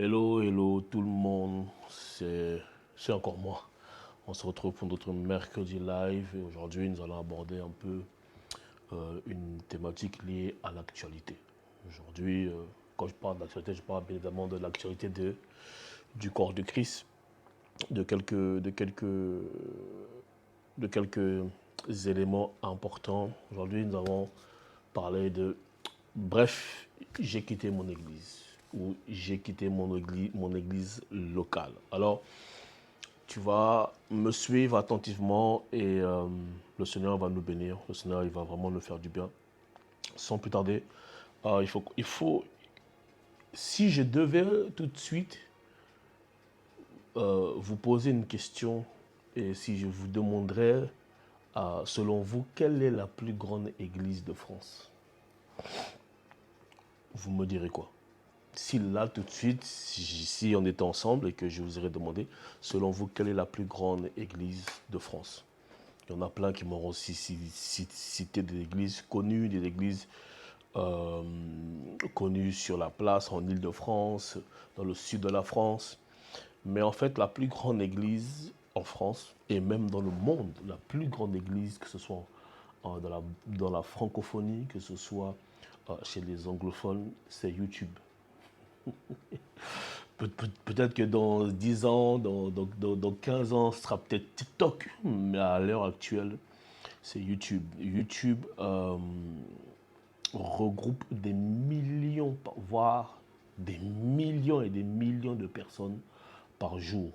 Hello, hello tout le monde, c'est encore moi. On se retrouve pour notre mercredi live et aujourd'hui nous allons aborder un peu une thématique liée à l'actualité. Aujourd'hui, quand je parle d'actualité, je parle bien évidemment de l'actualité du corps de Christ, de quelques éléments importants. Aujourd'hui, nous allons parler de bref, j'ai quitté mon église ou j'ai quitté mon église locale. Alors, tu vas me suivre attentivement et le Seigneur va nous bénir. Le Seigneur, il va vraiment nous faire du bien. Sans plus tarder, si je devais tout de suite vous poser une question et si je vous demanderais, selon vous, quelle est la plus grande église de France? Vous me direz quoi? Si là, tout de suite, si on était ensemble et que je vous aurais demandé, selon vous, quelle est la plus grande église de France? Il y en a plein qui m'auront aussi cité des églises connues, des églises euh, connues sur la place en Île-de-France, dans le sud de la France. Mais en fait, la plus grande église en France et même dans le monde, la plus grande église, que ce soit dans la francophonie, que ce soit chez les anglophones, c'est YouTube. Peut-être que dans 10 ans, dans 15 ans, ce sera peut-être TikTok, mais à l'heure actuelle, c'est YouTube. YouTube regroupe des millions, voire des millions et des millions de personnes par jour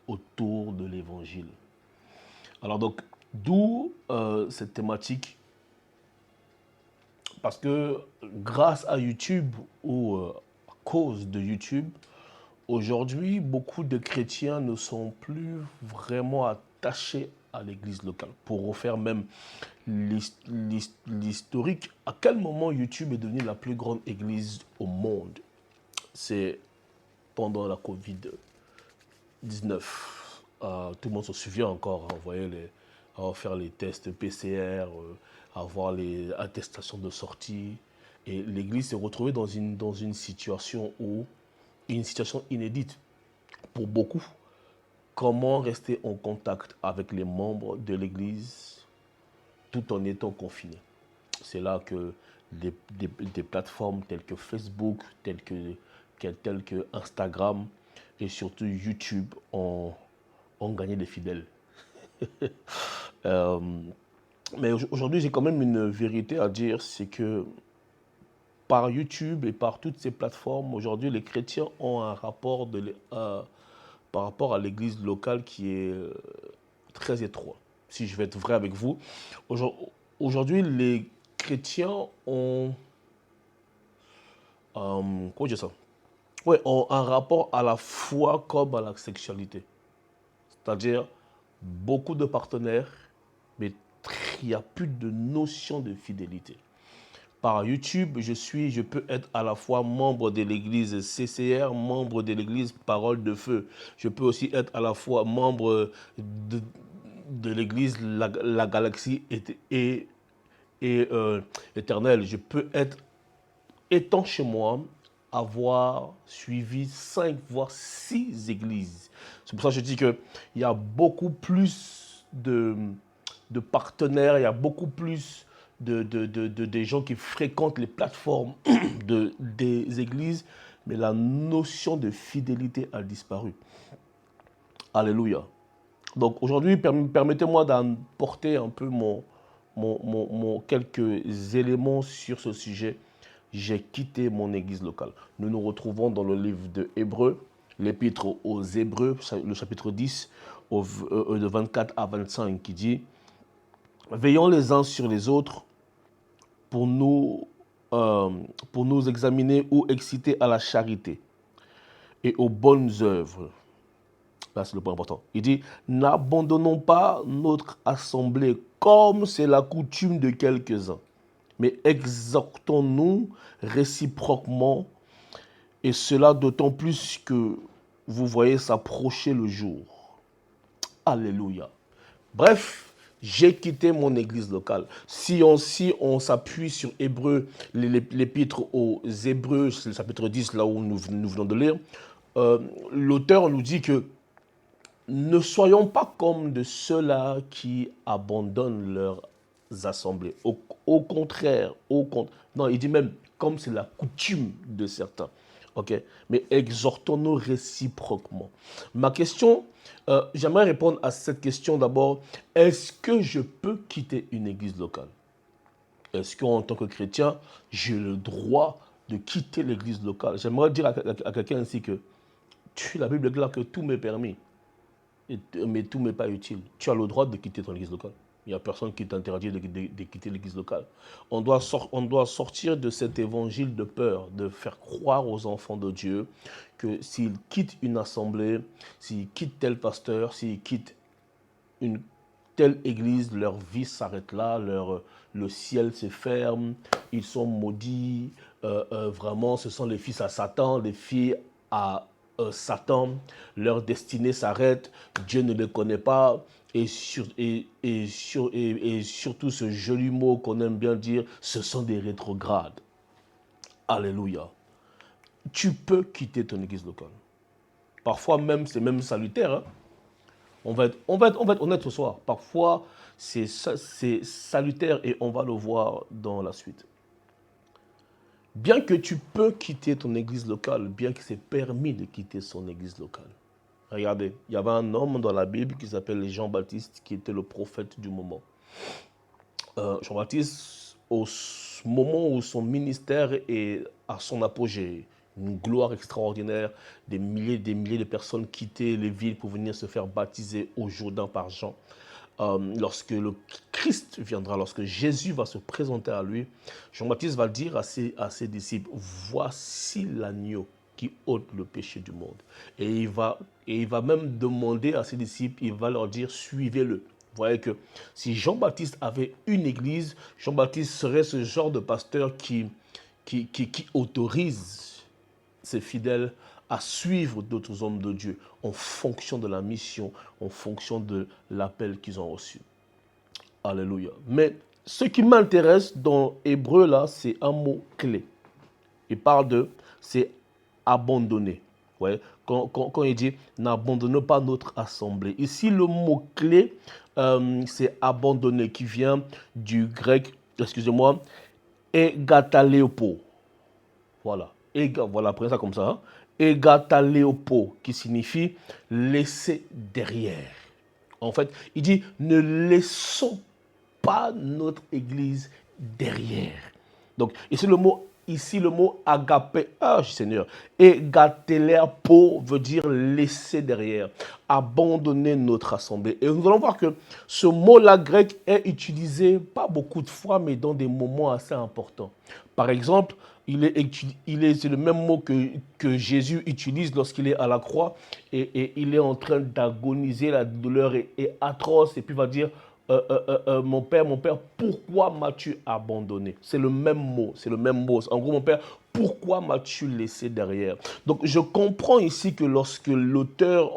autour de l'évangile. Alors donc, d'où cette thématique, parce que grâce à YouTube ou à cause de YouTube, aujourd'hui, beaucoup de chrétiens ne sont plus vraiment attachés à l'église locale. Pour refaire même l'historique, à quel moment YouTube est devenu la plus grande église au monde? C'est pendant la Covid-19. Tout le monde se souvient encore, hein, à faire les tests PCR, avoir les attestations de sortie. Et l'église s'est retrouvée dans une situation inédite pour beaucoup. Comment rester en contact avec les membres de l'église tout en étant confiné? C'est là que des plateformes telles que Facebook, telles que Instagram et surtout YouTube ont gagné des fidèles. Euh, mais aujourd'hui, j'ai quand même une vérité à dire, c'est que par YouTube et par toutes ces plateformes, aujourd'hui, les chrétiens ont un rapport par rapport à l'église locale qui est très étroit. Si je vais être vrai avec vous, aujourd'hui, les chrétiens ont, comment dire ça? Ouais, ont un rapport à la foi comme à la sexualité. C'est-à-dire beaucoup de partenaires, mais il n'y a plus de notion de fidélité. Par YouTube, je peux être à la fois membre de l'église CCR, membre de l'église Parole de Feu. Je peux aussi être à la fois membre de l'église la Galaxie éternelle. Je peux être, étant chez moi, avoir suivi 5 voire 6 églises. C'est pour ça que je dis qu'il y a beaucoup plus de partenaires, il y a beaucoup plus des gens qui fréquentent les plateformes des églises, mais la notion de fidélité a disparu. Alléluia. Donc aujourd'hui, permettez-moi d'apporter un peu quelques éléments sur ce sujet. J'ai quitté mon église locale. Nous nous retrouvons dans le livre de Hébreux, l'épître aux Hébreux, le chapitre 10, de 24 à 25, qui dit « Veillons les uns sur les autres pour nous, pour nous examiner ou exciter à la charité et aux bonnes œuvres. » Là, c'est le point important. Il dit, n'abandonnons pas notre assemblée comme c'est la coutume de quelques-uns, mais exhortons-nous réciproquement, et cela d'autant plus que vous voyez s'approcher le jour. Alléluia. Bref, j'ai quitté mon église locale. Si on s'appuie sur Hébreux, l'épître aux Hébreux, c'est le chapitre 10, là où nous venons de lire, l'auteur nous dit que ne soyons pas comme de ceux-là qui abandonnent leurs assemblées. Non, il dit même comme c'est la coutume de certains. Ok, mais exhortons-nous réciproquement. Ma question, j'aimerais répondre à cette question d'abord. Est-ce que je peux quitter une église locale? Est-ce qu'en tant que chrétien, j'ai le droit de quitter l'église locale? J'aimerais dire à quelqu'un ainsi que la Bible est claire que tout m'est permis, mais tout m'est pas utile. Tu as le droit de quitter ton église locale. Il n'y a personne qui t'interdit de quitter l'église locale. On doit sortir de cet évangile de peur, de faire croire aux enfants de Dieu que s'ils quittent une assemblée, s'ils quittent tel pasteur, s'ils quittent une telle église, leur vie s'arrête là, le ciel se ferme, ils sont maudits, vraiment ce sont les fils à Satan, les filles à Satan, leur destinée s'arrête, Dieu ne les connaît pas, et surtout ce joli mot qu'on aime bien dire, ce sont des rétrogrades. Alléluia. Tu peux quitter ton église locale. Parfois même, c'est même salutaire, hein. On va être honnête ce soir. Parfois, c'est salutaire et on va le voir dans la suite. Bien que tu peux quitter ton église locale, bien que c'est permis de quitter son église locale. Regardez, il y avait un homme dans la Bible qui s'appelle Jean-Baptiste, qui était le prophète du moment. Jean-Baptiste, au moment où son ministère est à son apogée, une gloire extraordinaire, des milliers de personnes quittaient les villes pour venir se faire baptiser au Jourdain par Jean. Lorsque le Christ viendra, lorsque Jésus va se présenter à lui, Jean-Baptiste va dire à ses disciples, voici l'agneau qui ôte le péché du monde. Et il va même demander à ses disciples, il va leur dire, suivez-le. Vous voyez que si Jean-Baptiste avait une église, Jean-Baptiste serait ce genre de pasteur qui autorise ses fidèles à suivre d'autres hommes de Dieu en fonction de la mission, en fonction de l'appel qu'ils ont reçu. Alléluia. Mais ce qui m'intéresse dans Hébreu, là, c'est un mot clé. Il parle de, c'est abandonner. Ouais. Quand il dit, n'abandonnez pas notre assemblée. Ici, le mot clé, c'est abandonner, qui vient du grec, excusez-moi, egataleopo. Voilà. Voilà, prenez ça comme ça. Hein. Egataleopo, qui signifie laisser derrière. En fait, il dit, ne laissons pas notre église derrière. Donc, ici le mot agapé, Seigneur, egateleopo veut dire laisser derrière, abandonner notre assemblée. Et nous allons voir que ce mot-là grec est utilisé pas beaucoup de fois, mais dans des moments assez importants. Par exemple, c'est le même mot que Jésus utilise lorsqu'il est à la croix et il est en train d'agoniser, la douleur est atroce et puis il va dire mon père, pourquoi m'as-tu abandonné? C'est le même mot, En gros, mon père, pourquoi m'as-tu laissé derrière? Donc, je comprends ici que lorsque l'auteur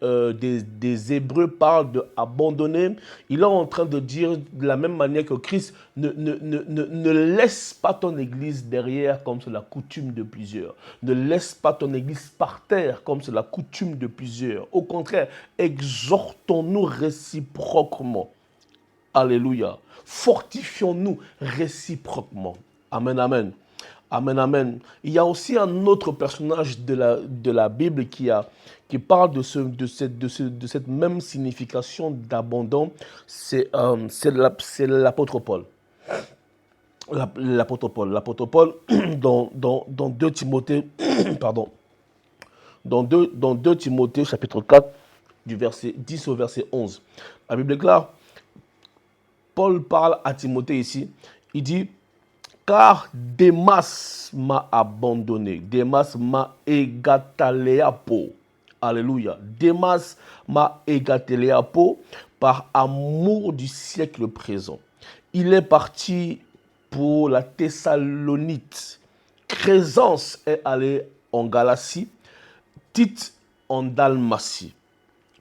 des Hébreux parle de abandonner, il est en train de dire de la même manière que Christ, ne laisse pas ton église derrière comme c'est la coutume de plusieurs. Ne laisse pas ton église par terre comme c'est la coutume de plusieurs. Au contraire, exhortons-nous réciproquement. Alléluia. Fortifions-nous réciproquement. Amen, amen. Amen, amen. Il y a aussi un autre personnage de la Bible qui parle de cette même signification d'abandon. C'est l'apôtre Paul. L'apôtre Paul, dans 2 Timothée, pardon, dans 2 Timothée, chapitre 4, du verset 10 au verset 11. La Bible est claire. Paul parle à Timothée ici. Il dit, car Démas m'a abandonné. Démas m'a égataléapo. Alléluia. Démas m'a égataléapo par amour du siècle présent. Il est parti pour la Thessalonite. Crézence est allé en Galatie. Tite en Dalmatie.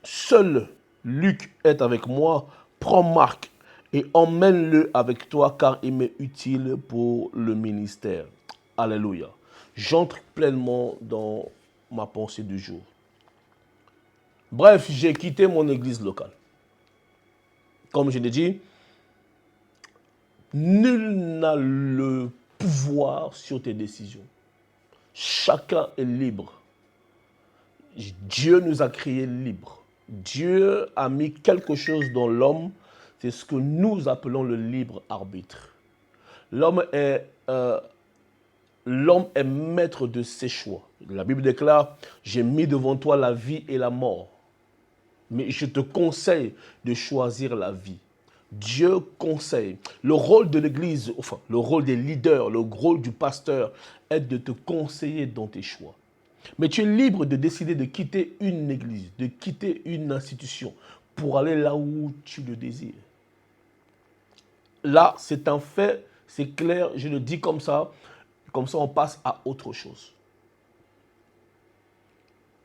Seul Luc est avec moi. Prends Marc et emmène-le avec toi car il m'est utile pour le ministère. Alléluia. J'entre pleinement dans ma pensée du jour. Bref, j'ai quitté mon église locale. Comme je l'ai dit, nul n'a le pouvoir sur tes décisions. Chacun est libre. Dieu nous a créés libres. Dieu a mis quelque chose dans l'homme, c'est ce que nous appelons le libre arbitre. L'homme est maître de ses choix. La Bible déclare, j'ai mis devant toi la vie et la mort. Mais je te conseille de choisir la vie. Dieu conseille. Le rôle de l'Église, enfin, le rôle des leaders, le rôle du pasteur est de te conseiller dans tes choix. Mais tu es libre de décider de quitter une église, de quitter une institution pour aller là où tu le désires. Là, c'est un fait, c'est clair, je le dis comme ça on passe à autre chose.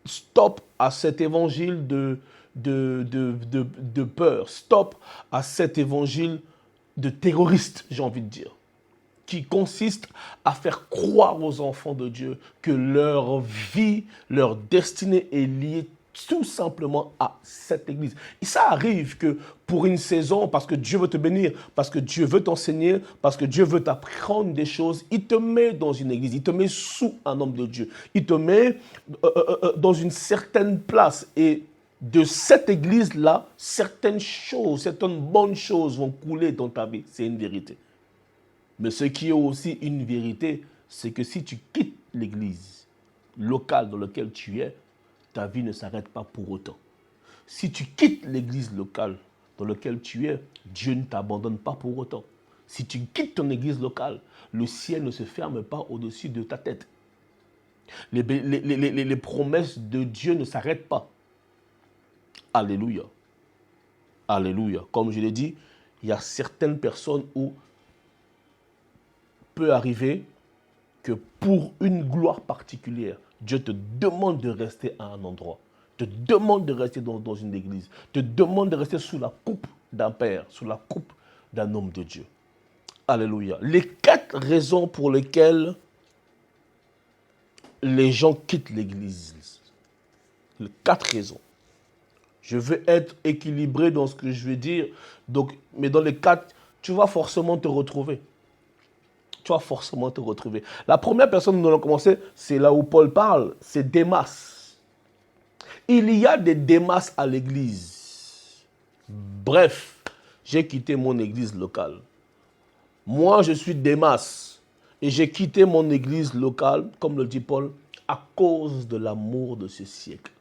Stop à cet évangile de peur, stop à cet évangile de terroriste, j'ai envie de dire, qui consiste à faire croire aux enfants de Dieu que leur vie, leur destinée est liée tout simplement à cette église. Et ça arrive que pour une saison, parce que Dieu veut te bénir, parce que Dieu veut t'enseigner, parce que Dieu veut t'apprendre des choses, il te met dans une église, il te met sous un homme de Dieu, il te met dans une certaine place. Et de cette église-là, certaines bonnes choses vont couler dans ta vie. C'est une vérité. Mais ce qui est aussi une vérité, c'est que si tu quittes l'église locale dans laquelle tu es, ta vie ne s'arrête pas pour autant. Si tu quittes l'église locale dans laquelle tu es, Dieu ne t'abandonne pas pour autant. Si tu quittes ton église locale, le ciel ne se ferme pas au-dessus de ta tête. Les promesses de Dieu ne s'arrêtent pas. Alléluia. Alléluia. Comme je l'ai dit, il y a certaines personnes où peut arriver que pour une gloire particulière, Dieu te demande de rester à un endroit, te demande de rester dans une église, te demande de rester sous la coupe d'un père, sous la coupe d'un homme de Dieu. Alléluia. Les 4 raisons pour lesquelles les gens quittent l'église. Les 4 raisons. Je veux être équilibré dans ce que je vais dire, donc, mais dans les 4, tu vas forcément te retrouver. Tu vas forcément te retrouver. La première personne dont nous allons commencer, c'est là où Paul parle, c'est Démas. Il y a des Démas à l'église. Bref, j'ai quitté mon église locale. Moi, je suis Démas. Et j'ai quitté mon église locale, comme le dit Paul, à cause de l'amour de ce siècle.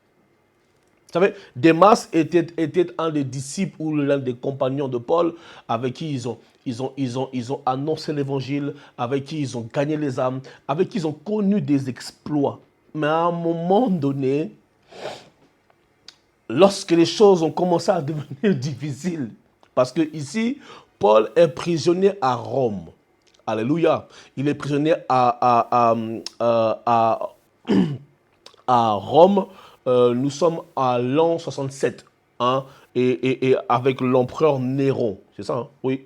Vous savez, Démas était un des disciples ou l'un des compagnons de Paul avec qui ils ont annoncé l'évangile, avec qui ils ont gagné les âmes, avec qui ils ont connu des exploits. Mais à un moment donné, lorsque les choses ont commencé à devenir difficiles, parce que ici, Paul est prisonnier à Rome. Alléluia. Il est prisonnier à Rome. Nous sommes à l'an 67, hein, et avec l'empereur Néron, c'est ça, hein? Oui.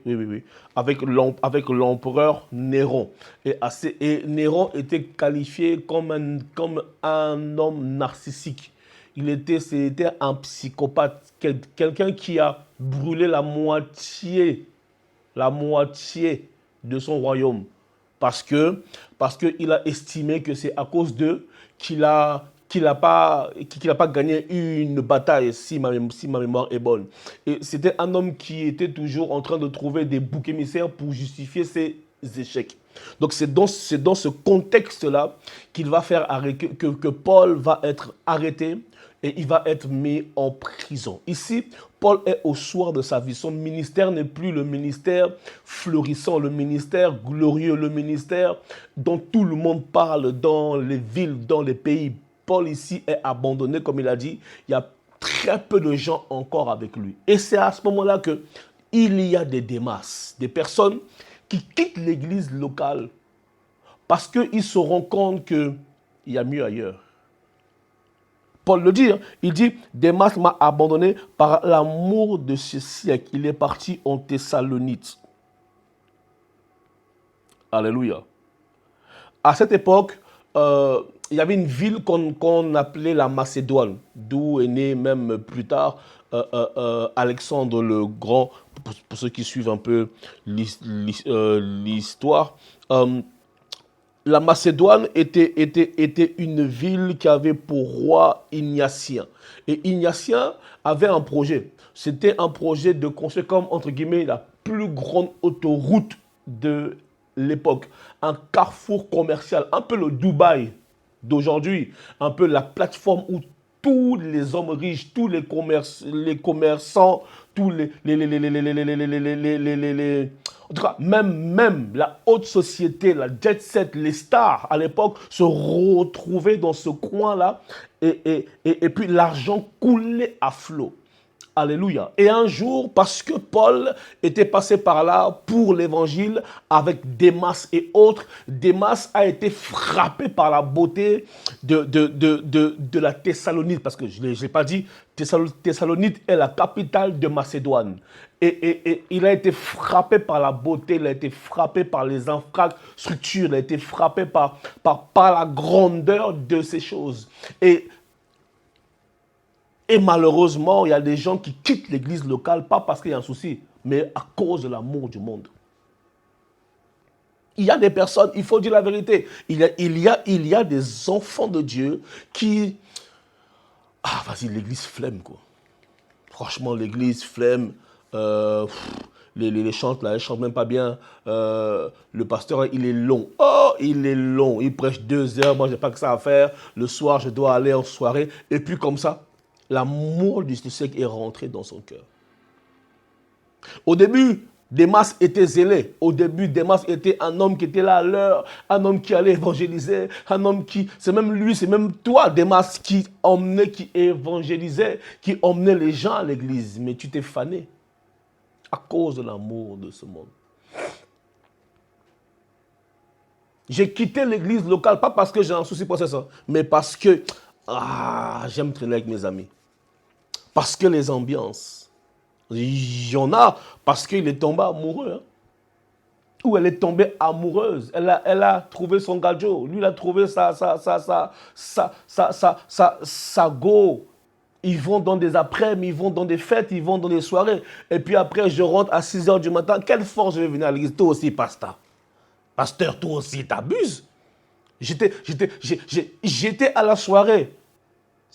Avec l'empereur Néron. Et Néron était qualifié comme un homme narcissique. C'était un psychopathe, quelqu'un qui a brûlé la moitié de son royaume. Parce qu'il a estimé que c'est à cause d'eux qu'il n'a pas gagné une bataille, si ma mémoire est bonne. Et c'était un homme qui était toujours en train de trouver des boucs émissaires pour justifier ses échecs. Donc c'est dans ce contexte-là qu'il va faire que Paul va être arrêté et il va être mis en prison. Ici, Paul est au soir de sa vie. Son ministère n'est plus le ministère florissant, le ministère glorieux, le ministère dont tout le monde parle dans les villes, dans les pays. Paul ici est abandonné, comme il a dit. Il y a très peu de gens encore avec lui. Et c'est à ce moment-là qu'il y a des Démas, des personnes qui quittent l'église locale parce qu'ils se rendent compte qu'il y a mieux ailleurs. Paul le dit, hein, il dit, Démas m'a abandonné par l'amour de ce siècle. Il est parti en Thessalonique. Alléluia. À cette époque, il y avait une ville qu'on appelait la Macédoine, d'où est né même plus tard Alexandre le Grand, pour ceux qui suivent un peu l'histoire. La Macédoine était une ville qui avait pour roi Ignatien. Et Ignatien avait un projet. C'était un projet de construire comme, entre guillemets, la plus grande autoroute de l'époque. Un carrefour commercial, un peu le Dubaï d'aujourd'hui, un peu la plateforme où tous les hommes riches, tous les commerçants, tous en tout cas, même la haute société, la jet set, les stars à l'époque se retrouvaient dans ce coin-là et puis l'argent coulait à flot. Alléluia. Et un jour, parce que Paul était passé par là pour l'évangile avec Démas et autres, Démas a été frappé par la beauté de la Thessalonique. Parce que je ne l'ai pas dit, Thessalonique est la capitale de Macédoine. Et il a été frappé par la beauté, il a été frappé par les infrastructures, il a été frappé par la grandeur de ces choses. Et malheureusement, il y a des gens qui quittent l'église locale, pas parce qu'il y a un souci, mais à cause de l'amour du monde. Il y a des personnes, il faut dire la vérité, il y a des enfants de Dieu qui... Ah, vas-y, l'église flemme, quoi. Franchement, l'église flemme. Les chantes, là, elles chantent même pas bien. Le pasteur, il est long. Oh, il est long. Il prêche 2 heures. Moi, j'ai pas que ça à faire. Le soir, je dois aller en soirée. Et puis, comme ça, l'amour du siècle est rentré dans son cœur. Au début, Démas était zélé. Au début, Démas était un homme qui était là à l'heure, un homme qui allait évangéliser, un homme qui... C'est même lui, c'est même toi, Démas, qui emmenait, qui évangélisait, qui emmenait les gens à l'église. Mais tu t'es fané à cause de l'amour de ce monde. J'ai quitté l'église locale, pas parce que j'ai un souci pour ça, mais parce que j'aime traîner avec mes amis. Parce que les ambiances. Il y en a parce qu'il est tombé amoureux. Hein. Ou elle est tombée amoureuse. Elle a trouvé son gadjo. Lui, il a trouvé sa go. Ils vont dans des après-midi, ils vont dans des fêtes, ils vont dans des soirées. Et puis après, je rentre à 6 h du matin. Quelle force je vais venir à l'église? Toi aussi, pasteur. Pasteur, toi aussi, t'abuses. J'étais à la soirée.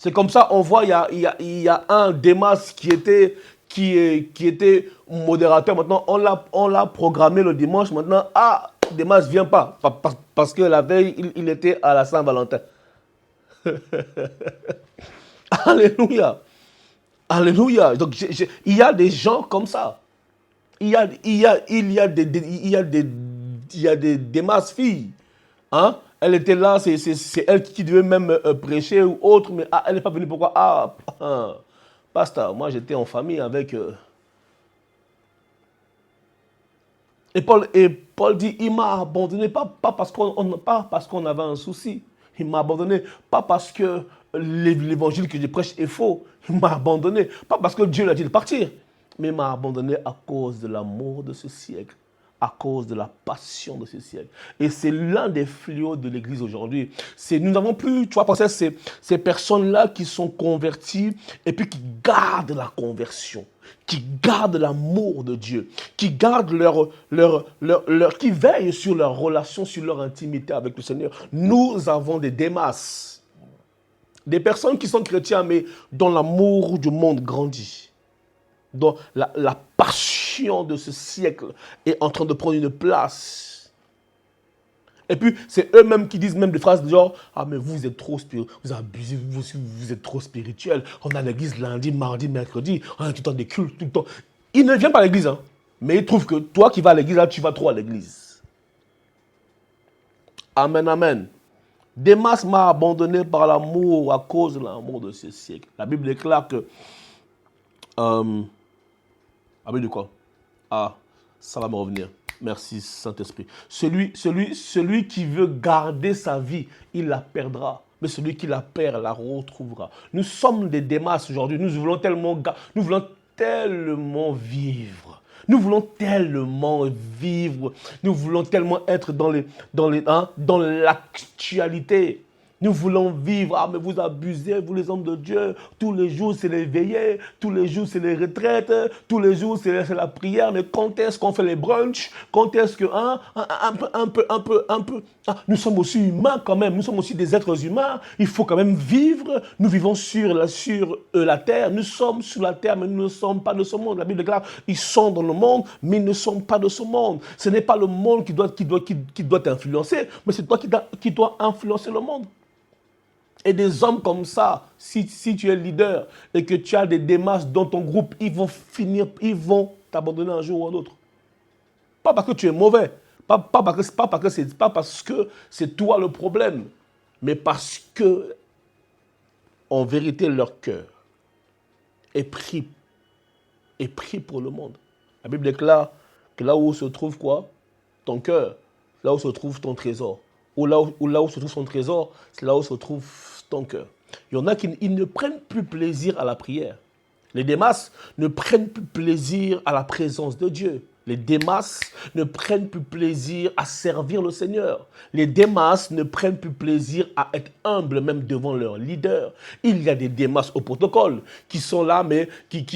C'est comme ça, on voit, il y a un Démas qui était modérateur. Maintenant, on l'a programmé le dimanche. Maintenant, Démas ne vient pas. Parce que la veille, il était à la Saint-Valentin. Alléluia. Alléluia. Donc, il y a des gens comme ça. Il y a des Démas filles. Hein? Elle était là, c'est elle qui devait même prêcher ou autre, mais elle n'est pas venue. Pourquoi? Pasteur, moi j'étais en famille avec... Et Paul dit, il m'a abandonné, pas parce qu'on avait un souci. Il m'a abandonné, pas parce que l'évangile que je prêche est faux. Il m'a abandonné, pas parce que Dieu l'a dit de partir, mais il m'a abandonné à cause de l'amour de ce siècle, à cause de la passion de ce siècle. Et c'est l'un des fléaux de l'Église aujourd'hui. Nous n'avons plus, tu vois, penser ces personnes-là qui sont converties et puis qui gardent la conversion, qui gardent l'amour de Dieu, qui gardent qui veillent sur leur relation, sur leur intimité avec le Seigneur. Nous avons des Démas, des personnes qui sont chrétiens, mais dont l'amour du monde grandit. Dont la passion de ce siècle est en train de prendre une place. Et puis, c'est eux-mêmes qui disent même des phrases de genre, mais vous êtes trop spirituel, vous abusez, vous êtes trop spirituel. On a l'église lundi, mardi, mercredi, on a tout le temps des cultes, tout le temps. Ils ne viennent pas à l'église, hein, mais ils trouvent que toi qui vas à l'église, là, tu vas trop à l'église. Amen, amen. Démas m'a abandonné par l'amour, à cause de l'amour de ce siècle. La Bible déclare que... de quoi? Ça va me revenir. Merci Saint-Esprit. Celui qui veut garder sa vie, il la perdra. Mais celui qui la perd, la retrouvera. Nous sommes des Démas aujourd'hui. Nous voulons tellement vivre. Nous voulons tellement vivre. Nous voulons tellement être dans l'actualité. Nous voulons vivre. Ah, mais vous abusez, vous les hommes de Dieu. Tous les jours, c'est les veillées. Tous les jours, c'est les retraites. Tous les jours, c'est la prière. Mais quand est-ce qu'on fait les brunchs? Quand est-ce que, hein, un peu. Ah, nous sommes aussi humains quand même. Nous sommes aussi des êtres humains. Il faut quand même vivre. Nous vivons sur la terre. Nous sommes sur la terre, mais nous ne sommes pas de ce monde. La Bible déclare, ils sont dans le monde, mais ils ne sont pas de ce monde. Ce n'est pas le monde qui doit t'influencer, mais c'est toi qui dois influencer le monde. Et des hommes comme ça, si tu es leader et que tu as des démarches dans ton groupe, ils vont t'abandonner un jour ou un autre. Pas parce que tu es mauvais, pas parce que c'est toi le problème, mais parce que, en vérité, leur cœur est pris pour le monde. La Bible déclare que là où se trouve quoi? Ton cœur, là où se trouve ton trésor. Ou là où se trouve son trésor, c'est là où se trouve ton cœur. Il y en a qui ne prennent plus plaisir à la prière. Les Démas ne prennent plus plaisir à la présence de Dieu. Les Démas ne prennent plus plaisir à servir le Seigneur. Les Démas ne prennent plus plaisir à être humbles même devant leur leader. Il y a des Démas au protocole qui sont là, mais qui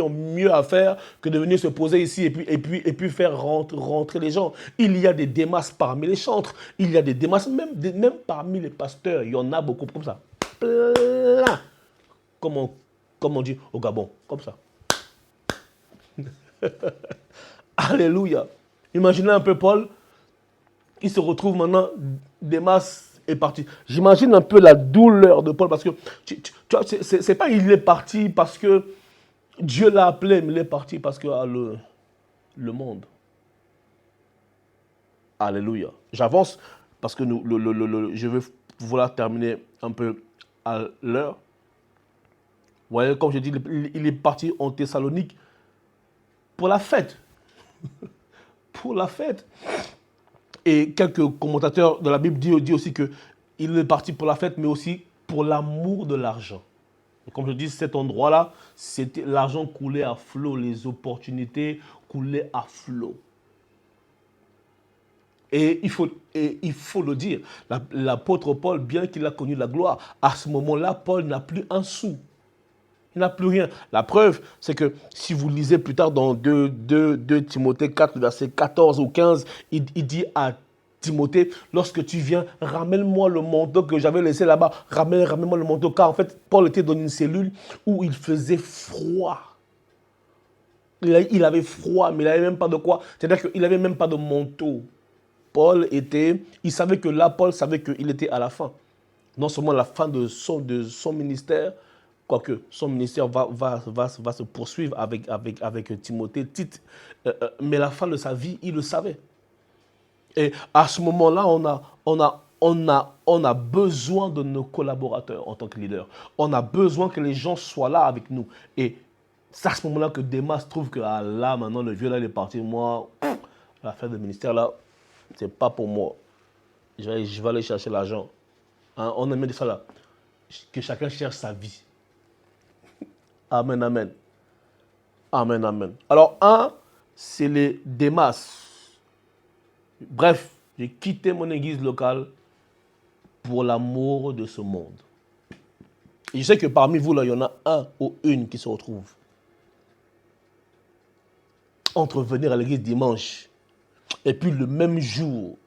ont mieux à faire que de venir se poser ici et puis faire rentrer les gens. Il y a des Démas parmi les chantres. Il y a des Démas même parmi les pasteurs. Il y en a beaucoup comme ça. Plein. Comme on dit au Gabon, comme ça. Alléluia. Imaginez un peu Paul, il se retrouve maintenant, Démas est parti. J'imagine un peu la douleur de Paul parce que, tu vois, c'est pas il est parti parce que Dieu l'a appelé, mais il est parti parce que le monde. Alléluia. J'avance parce que je veux vouloir terminer un peu à l'heure. Vous voyez, comme je dis, il est parti en Thessalonique pour la fête. Pour la fête. Et quelques commentateurs de la Bible disent aussi qu'il est parti pour la fête, mais aussi pour l'amour de l'argent. Comme je dis, cet endroit-là, l'argent coulait à flot, les opportunités coulaient à flot. Et il faut le dire, l'apôtre Paul, bien qu'il a connu la gloire, à ce moment-là, Paul n'a plus un sou. Il n'a plus rien. La preuve, c'est que si vous lisez plus tard dans 2 Timothée 4, verset 14 ou 15, il dit à Timothée, lorsque tu viens, ramène-moi le manteau que j'avais laissé là-bas. Ramène-moi le manteau. Car en fait, Paul était dans une cellule où il faisait froid. Il avait froid, mais il n'avait même pas de quoi. C'est-à-dire qu'il n'avait même pas de manteau. Il savait que là, Paul savait qu'il était à la fin. Non seulement la fin de son ministère, quoique son ministère va se poursuivre avec Timothée, Tite, mais la fin de sa vie, il le savait. Et à ce moment-là, on a besoin de nos collaborateurs en tant que leader. On a besoin que les gens soient là avec nous. Et c'est à ce moment-là que Démas trouve que là, maintenant, le vieux là, il est parti. Moi, l'affaire de ministère là, c'est pas pour moi. Je vais aller chercher l'argent. Hein, on aime ça là. Que chacun cherche sa vie. Amen, amen. Amen, amen. Alors, c'est les Démas. Bref, j'ai quitté mon église locale pour l'amour de ce monde. Et je sais que parmi vous, là, il y en a un ou une qui se retrouve entre venir à l'église dimanche et puis le même jour,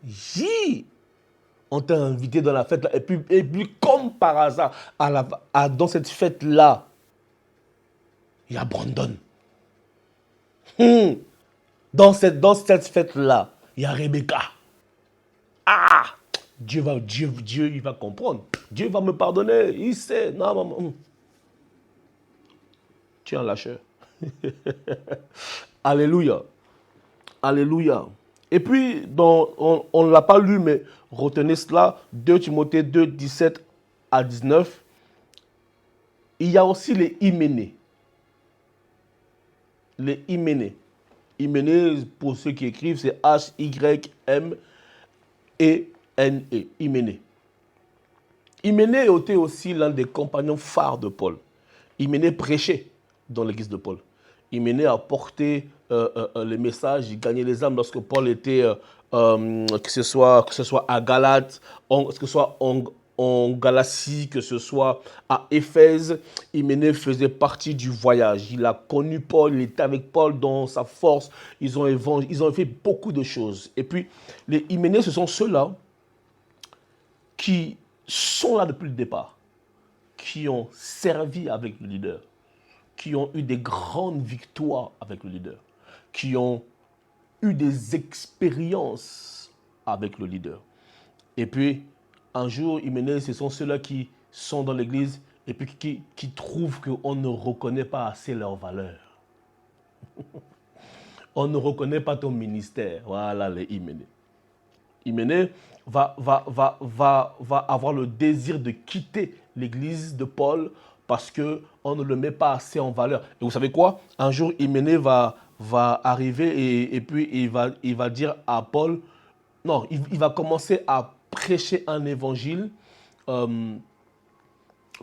on t'a invité dans la fête là, et puis comme par hasard, dans cette fête-là, il y a Brandon. Dans cette fête-là, il y a Rebecca. Ah! Dieu, il va comprendre. Dieu va me pardonner. Il sait. Non, maman. Tu es un lâcheur. Alléluia. Alléluia. Et puis, on ne l'a pas lu, mais retenez cela, 2 Timothée 2, 17 à 19. Il y a aussi les hyménées. Les hyménées. Hyménée, pour ceux qui écrivent, c'est H-Y-M-E-N-E. Hyménée. Hyménée était aussi l'un des compagnons phares de Paul. Hyménée prêchait dans l'église de Paul. Hyménée a porté les messages, il gagnait les âmes lorsque Paul était, que ce soit à Galate, que ce soit en Galatie, que ce soit à Éphèse. Hyménée faisait partie du voyage. Il a connu Paul, il était avec Paul dans sa force. Ils ont fait beaucoup de choses. Et puis, les Hyménées, ce sont ceux-là qui sont là depuis le départ, qui ont servi avec le leader, qui ont eu des grandes victoires avec le leader, qui ont eu des expériences avec le leader. Et puis, un jour, Hyménée, ce sont ceux-là qui sont dans l'église et puis qui trouvent qu'on ne reconnaît pas assez leur valeur. On ne reconnaît pas ton ministère. Voilà les Hyménées. Hyménée va avoir le désir de quitter l'église de Paul parce qu'on ne le met pas assez en valeur. Et vous savez quoi? Un jour, Hyménée va arriver et puis il va dire à Paul, non, il va commencer à prêcher un évangile euh,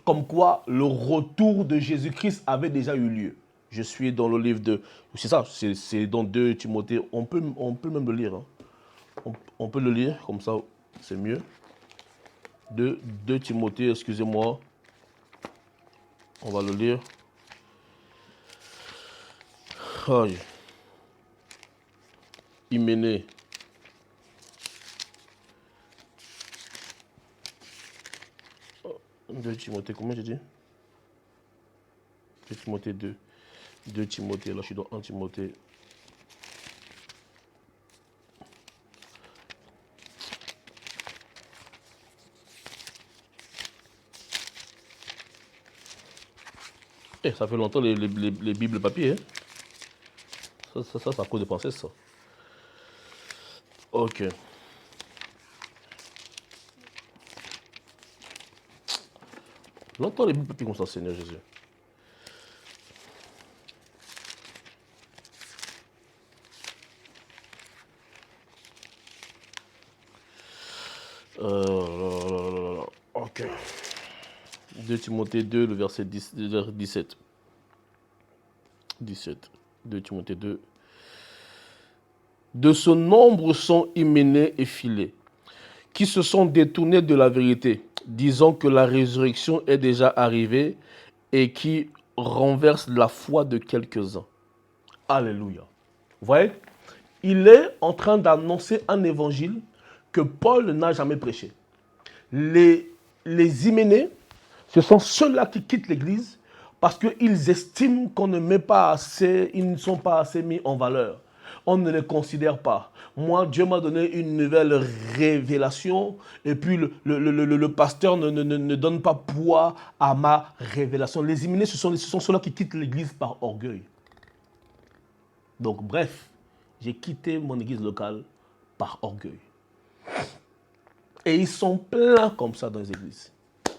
comme quoi le retour de Jésus-Christ avait déjà eu lieu. Je suis dans le livre de... C'est ça, c'est dans 2 Timothée. On peut même le lire. Hein. On peut le lire, comme ça, c'est mieux. 2 Timothée, excusez-moi. On va le lire. Aïe. Hyménée. Deux Timothée, comment j'ai dit 2 Timothée 2. 2 Timothée, là je suis dans 1 Timothée. Eh, ça fait longtemps les Bibles papier. Hein? Ça, c'est à cause de penser ça. Ok. Longtemps les Bibles papier comme ça, Seigneur Jésus. Ok. 2 Timothée 2, le verset 17. 17. 2 Timothée 2. De ce nombre sont Hyménée et Philée, qui se sont détournés de la vérité, disant que la résurrection est déjà arrivée et qui renversent la foi de quelques-uns. Alléluia. Vous voyez, il est en train d'annoncer un évangile que Paul n'a jamais prêché. Les Hyménées, ce sont ceux-là qui quittent l'église parce qu'ils estiment qu'on ne met pas assez, ils ne sont pas assez mis en valeur. On ne les considère pas. Moi, Dieu m'a donné une nouvelle révélation et puis le pasteur ne donne pas poids à ma révélation. Les Hyménées, ce sont ceux-là qui quittent l'église par orgueil. Donc, bref, j'ai quitté mon église locale par orgueil. Et ils sont pleins comme ça dans les églises.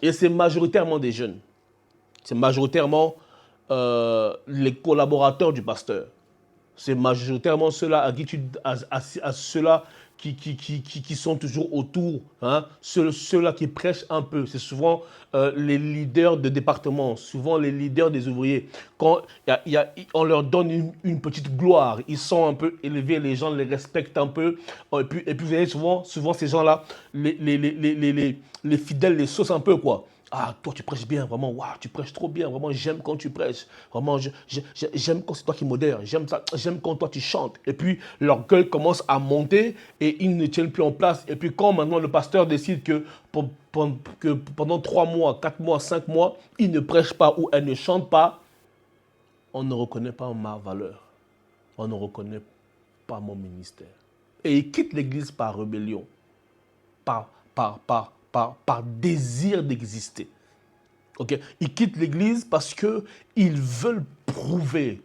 Et c'est majoritairement des jeunes. C'est majoritairement les collaborateurs du pasteur. C'est majoritairement ceux-là à ceux-là qui sont toujours autour, hein, ceux-là qui prêchent un peu. C'est souvent les leaders de département, souvent les leaders des ouvriers. Quand on leur donne une petite gloire, ils sont un peu élevés, les gens les respectent un peu. Et puis vous voyez, souvent ces gens-là, les fidèles les saucent un peu, quoi. Ah, toi, tu prêches bien, vraiment, waouh, tu prêches trop bien, vraiment, j'aime quand tu prêches, vraiment, j'aime quand c'est toi qui modères, j'aime quand toi tu chantes. Et puis, leur gueule commence à monter et ils ne tiennent plus en place. Et puis, quand maintenant le pasteur décide que, que pendant 3 mois, 4 mois, 5 mois, il ne prêche pas ou elle ne chante pas, on ne reconnaît pas ma valeur, on ne reconnaît pas mon ministère. Et ils quittent l'église par rébellion, par désir d'exister. Okay? Ils quittent l'église parce qu'ils veulent prouver.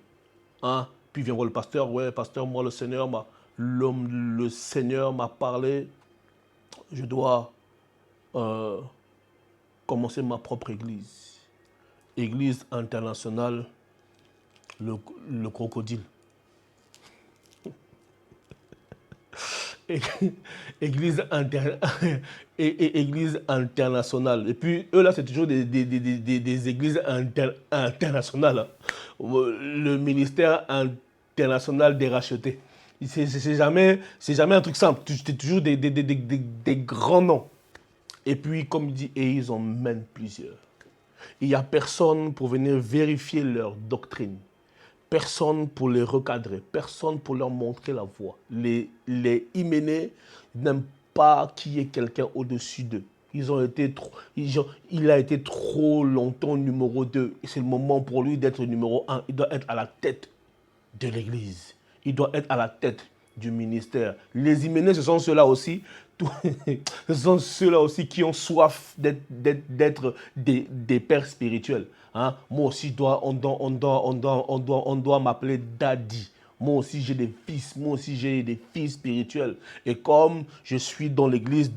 Hein? Puis vient voir le pasteur, ouais, pasteur, moi, le Seigneur m'a parlé, je dois commencer ma propre église. Église internationale, le crocodile. église, église internationale. Et puis, eux, là, c'est toujours des églises internationales. Hein. Le ministère international des rachetés. C'est jamais un truc simple. C'est toujours des grands noms. Et puis, comme il dit, et ils en mènent plusieurs. Il n'y a personne pour venir vérifier leur doctrine. Personne pour les recadrer, personne pour leur montrer la voie. Les Hyménées n'aiment pas qu'il y ait quelqu'un au-dessus d'eux. Il a été trop longtemps numéro 2. C'est le moment pour lui d'être numéro 1. Il doit être à la tête de l'Église. Il doit être à la tête du ministère. Les Hyménées, ce sont ceux-là aussi. Ce sont ceux-là aussi qui ont soif d'être des pères spirituels. Hein? Moi aussi, on doit m'appeler Daddy. Moi aussi, j'ai des fils. Moi aussi, j'ai des fils spirituels. Et comme je suis dans l'église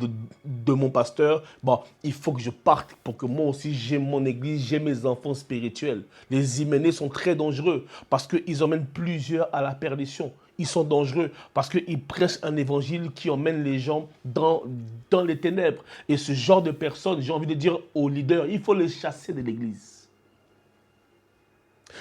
de mon pasteur, bon, il faut que je parte pour que moi aussi, j'ai mon église, j'ai mes enfants spirituels. Les Hyménées sont très dangereux parce qu'ils emmènent plusieurs à la perdition. Ils sont dangereux parce qu'ils prêchent un évangile qui emmène les gens dans les ténèbres. Et ce genre de personnes, j'ai envie de dire aux leaders, il faut les chasser de l'église.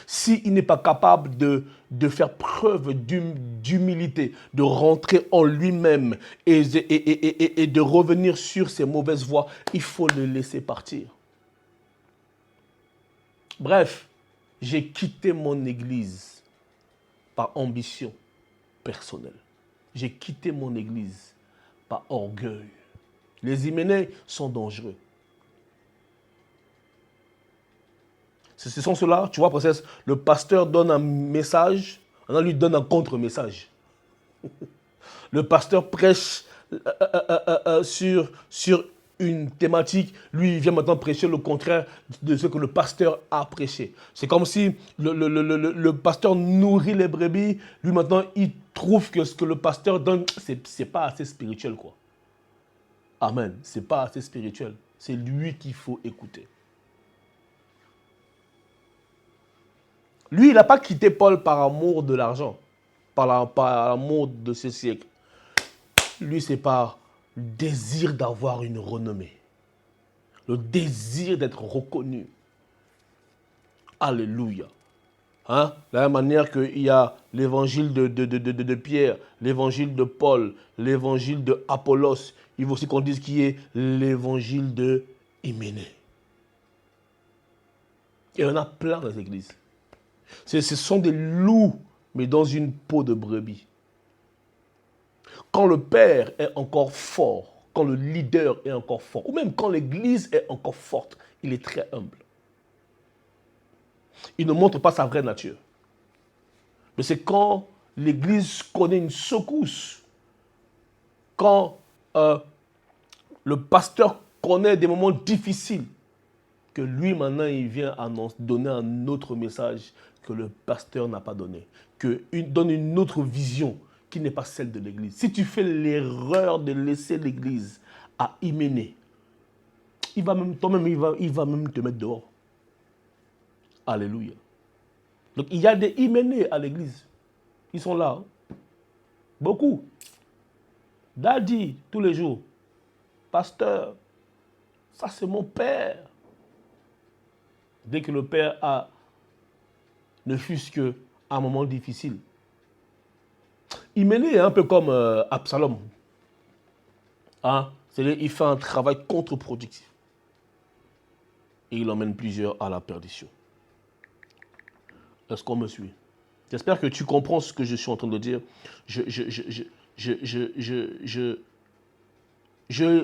S'il n'est pas capable de faire preuve d'humilité, de rentrer en lui-même et de revenir sur ses mauvaises voies, il faut le laisser partir. Bref, j'ai quitté mon église par ambition personnelle. J'ai quitté mon église par orgueil. Les Hyménées sont dangereux. Ce sont ceux-là, tu vois, le pasteur donne un message, on lui donne un contre-message. Le pasteur prêche sur une thématique, lui, il vient maintenant prêcher le contraire de ce que le pasteur a prêché. C'est comme si le pasteur nourrit les brebis, lui maintenant, il trouve que ce que le pasteur donne, c'est pas assez spirituel, quoi. Amen, c'est pas assez spirituel. C'est lui qu'il faut écouter. Lui, il n'a pas quitté Paul par amour de l'argent, par amour de ce siècle. Lui, c'est par le désir d'avoir une renommée, le désir d'être reconnu. Alléluia. Hein? De la même manière qu'il y a l'évangile de Pierre, l'évangile de Paul, l'évangile de Apollos. Il faut aussi qu'on dise qu'il y ait l'évangile de Hyménée. Et on a plein dans les églises. Ce sont des loups, mais dans une peau de brebis. Quand le père est encore fort, quand le leader est encore fort, ou même quand l'église est encore forte, il est très humble. Il ne montre pas sa vraie nature. Mais c'est quand l'église connaît une secousse, quand le pasteur connaît des moments difficiles, que lui maintenant il vient donner un autre message que le pasteur n'a pas donné, donne une autre vision qui n'est pas celle de l'église. Si tu fais l'erreur de laisser l'église à Hyménée, toi-même il va même te mettre dehors. Alléluia. Donc il y a des Hyménées à l'église. Ils sont là. Hein? Beaucoup. Daddy, tous les jours. Pasteur, ça c'est mon père. Dès que le père ne fût-ce qu'à un moment difficile. Hyménée est un peu comme Absalom. Hein? C'est-à-dire il fait un travail contre-productif. Et il emmène plusieurs à la perdition. Est-ce qu'on me suit? J'espère que tu comprends ce que je suis en train de dire. Je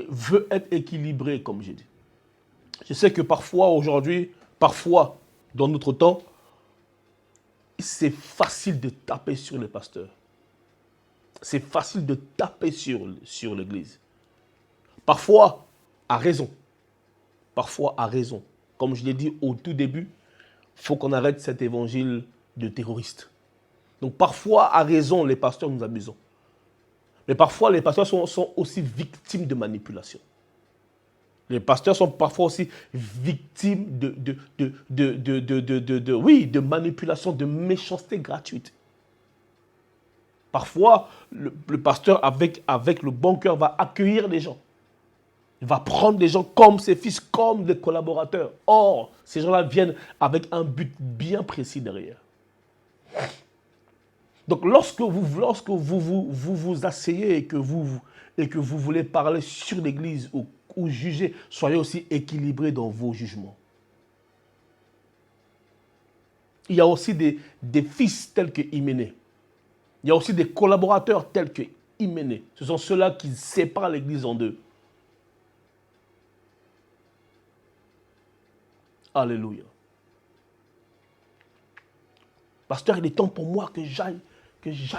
veux être équilibré, comme j'ai dit. Je sais que parfois, aujourd'hui, parfois, dans notre temps, c'est facile de taper sur les pasteurs. C'est facile de taper sur l'église. Parfois, à raison. Parfois, à raison. Comme je l'ai dit au tout début, il faut qu'on arrête cet évangile de terroriste. Donc, parfois, à raison, les pasteurs nous abusons. Mais parfois, les pasteurs sont aussi victimes de manipulation. Les pasteurs sont parfois aussi victimes de manipulation, de méchanceté gratuite. Parfois, le pasteur, avec le bon cœur, va accueillir les gens. Il va prendre les gens comme ses fils, comme des collaborateurs. Or, ces gens-là viennent avec un but bien précis derrière. Donc, lorsque vous asseyez et que vous voulez parler sur l'Église ou juger, soyez aussi équilibrés dans vos jugements. Il y a aussi des fils tels que Hyménée. Il y a aussi des collaborateurs tels que Hyménée. Ce sont ceux-là qui séparent l'Église en deux. Alléluia. Pasteur, il est temps pour moi que j'aille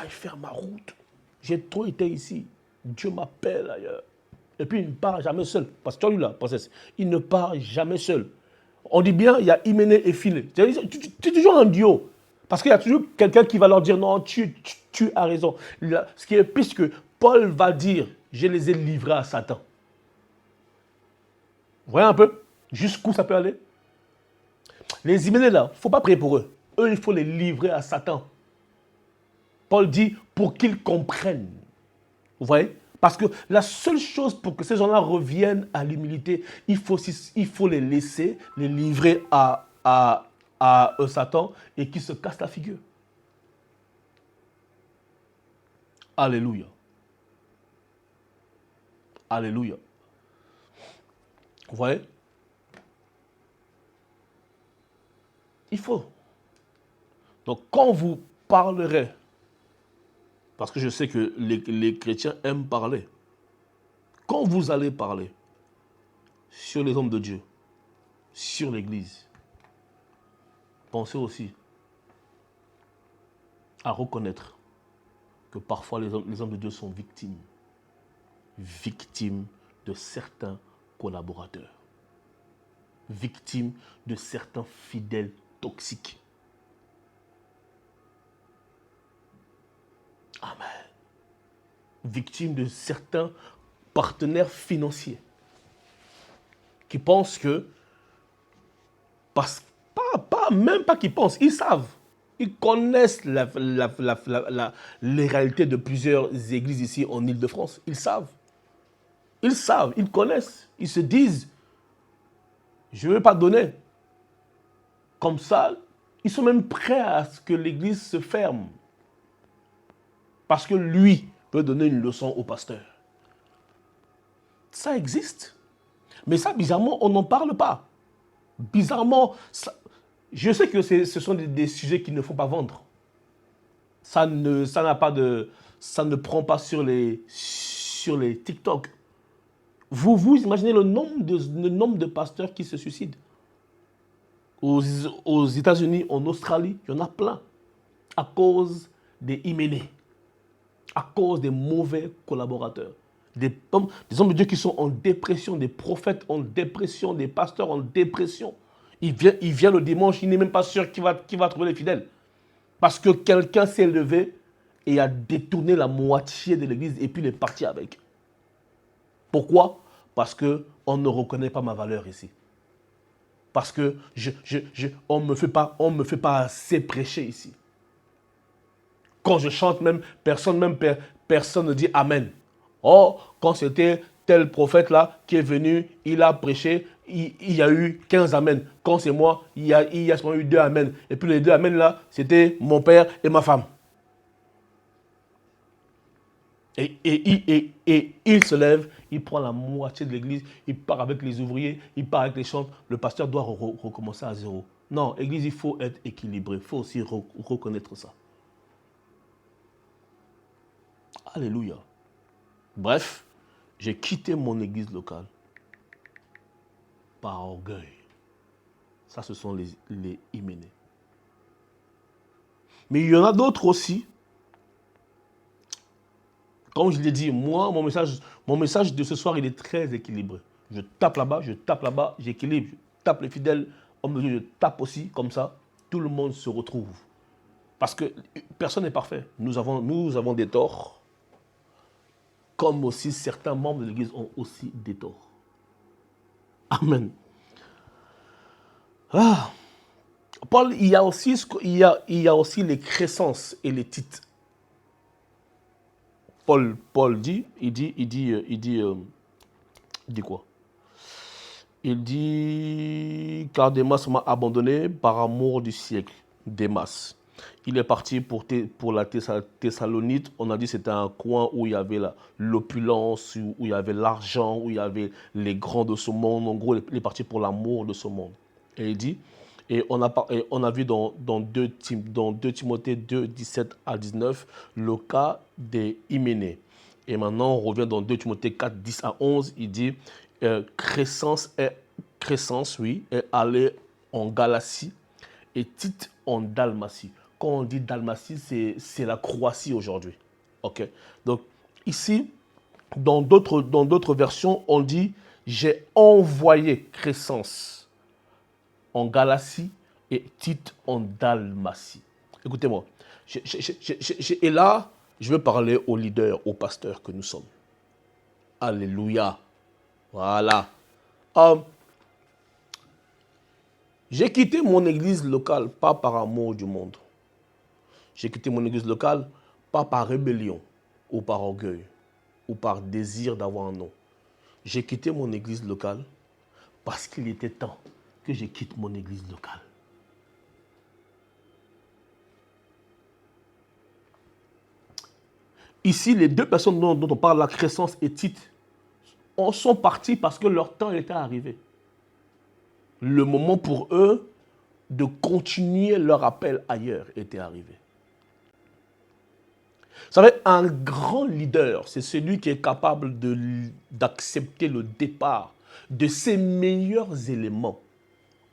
faire ma route. J'ai trop été ici. Dieu m'appelle ailleurs. Et puis il ne part jamais seul. Pasteur, lui là, princesse, il ne part jamais seul. On dit bien, il y a Hyménée et Philée. Tu es toujours un duo. Parce qu'il y a toujours quelqu'un qui va leur dire, non, tu as raison. Ce qui est pire, c'est que Paul va dire, je les ai livrés à Satan. Vous voyez un peu jusqu'où ça peut aller? Les Hyménées là, il ne faut pas prier pour eux. Eux, il faut les livrer à Satan. Paul dit, pour qu'ils comprennent. Vous voyez? Parce que la seule chose pour que ces gens-là reviennent à l'humilité, il faut les laisser, les livrer à Satan et qu'ils se cassent la figure. Alléluia. Alléluia. Vous voyez? Il faut. Donc quand vous parlerez, parce que je sais que les chrétiens aiment parler, quand vous allez parler sur les hommes de Dieu, sur l'Église, pensez aussi à reconnaître que parfois les hommes de Dieu sont victimes de certains collaborateurs, victimes de certains fidèles toxiques. Amen. Victimes de certains partenaires financiers qui pensent que, même pas qu'ils pensent, ils savent. Ils connaissent les réalités de plusieurs églises ici en Île-de-France. Ils savent. Ils savent, ils connaissent. Ils se disent, je ne vais pas donner. Comme ça, ils sont même prêts à ce que l'église se ferme. Parce que lui peut donner une leçon au pasteur. Ça existe. Mais ça, bizarrement, on n'en parle pas. Bizarrement, je sais que ce sont des sujets qui ne faut pas vendre. Ça ne prend pas sur les TikTok. Vous imaginez le nombre de pasteurs qui se suicident. Aux États-Unis, en Australie, il y en a plein. À cause des Hyménées. À cause des mauvais collaborateurs. Des hommes de Dieu qui sont en dépression, des prophètes en dépression, des pasteurs en dépression. Il vient le dimanche, il n'est même pas sûr qu'il va trouver les fidèles. Parce que quelqu'un s'est levé et a détourné la moitié de l'église et puis il est parti avec. Pourquoi? Parce qu'on ne reconnaît pas ma valeur ici. Parce que on ne me fait pas assez prêcher ici. Quand je chante, personne ne dit Amen. Oh, quand c'était tel prophète-là qui est venu, il a prêché, il y a eu 15 Amen. Quand c'est moi, il y a seulement eu 2 Amen. Et puis les 2 Amen là, c'était mon père et ma femme. Et il se lève, il prend la moitié de l'église, il part avec les ouvriers, il part avec les chantres. Le pasteur doit recommencer à zéro. Non, l'église, il faut être équilibré. Il faut aussi reconnaître ça. Alléluia. Bref, j'ai quitté mon église locale par orgueil. Ça, ce sont les Hyménées. Mais il y en a d'autres aussi. Comme je l'ai dit, moi, mon message de ce soir, il est très équilibré. Je tape là-bas, j'équilibre. Je tape les fidèles, hommes de Dieu, je tape aussi, comme ça. Tout le monde se retrouve. Parce que personne n'est parfait. Nous avons des torts. Comme aussi certains membres de l'Église ont aussi des torts. Amen. Ah. Paul, il y a aussi les créissances et les titres. Paul dit, il dit quoi? Il dit, car Démas m'a abandonné par amour du siècle. Démas. Il est parti pour la Thessalonite. On a dit que c'était un coin où il y avait l'opulence, où il y avait l'argent, où il y avait les grands de ce monde. En gros, il est parti pour l'amour de ce monde. Et il dit, et on a vu dans 2 Timothée 2, 17 à 19, le cas des Hyménée. Et maintenant, on revient dans 2 Timothée 4, 10 à 11. Il dit, Crescence, oui, est allé en Galatie et Tite en Dalmatie. Quand on dit Dalmatie, c'est la Croatie aujourd'hui. Ok. Donc, ici, dans d'autres versions, on dit, j'ai envoyé Crescence en Galatie et Tite en Dalmatie. Écoutez-moi. Et là, je veux parler aux leaders, aux pasteurs que nous sommes. Alléluia. Voilà. J'ai quitté mon église locale, pas par amour du monde. J'ai quitté mon église locale, pas par rébellion, ou par orgueil, ou par désir d'avoir un nom. J'ai quitté mon église locale parce qu'il était temps que je quitte mon église locale. Ici, les 2 personnes dont on parle, la Crescence et Tite, sont partis parce que leur temps était arrivé. Le moment pour eux de continuer leur appel ailleurs était arrivé. Vous savez, un grand leader, c'est celui qui est capable d'accepter le départ de ses meilleurs éléments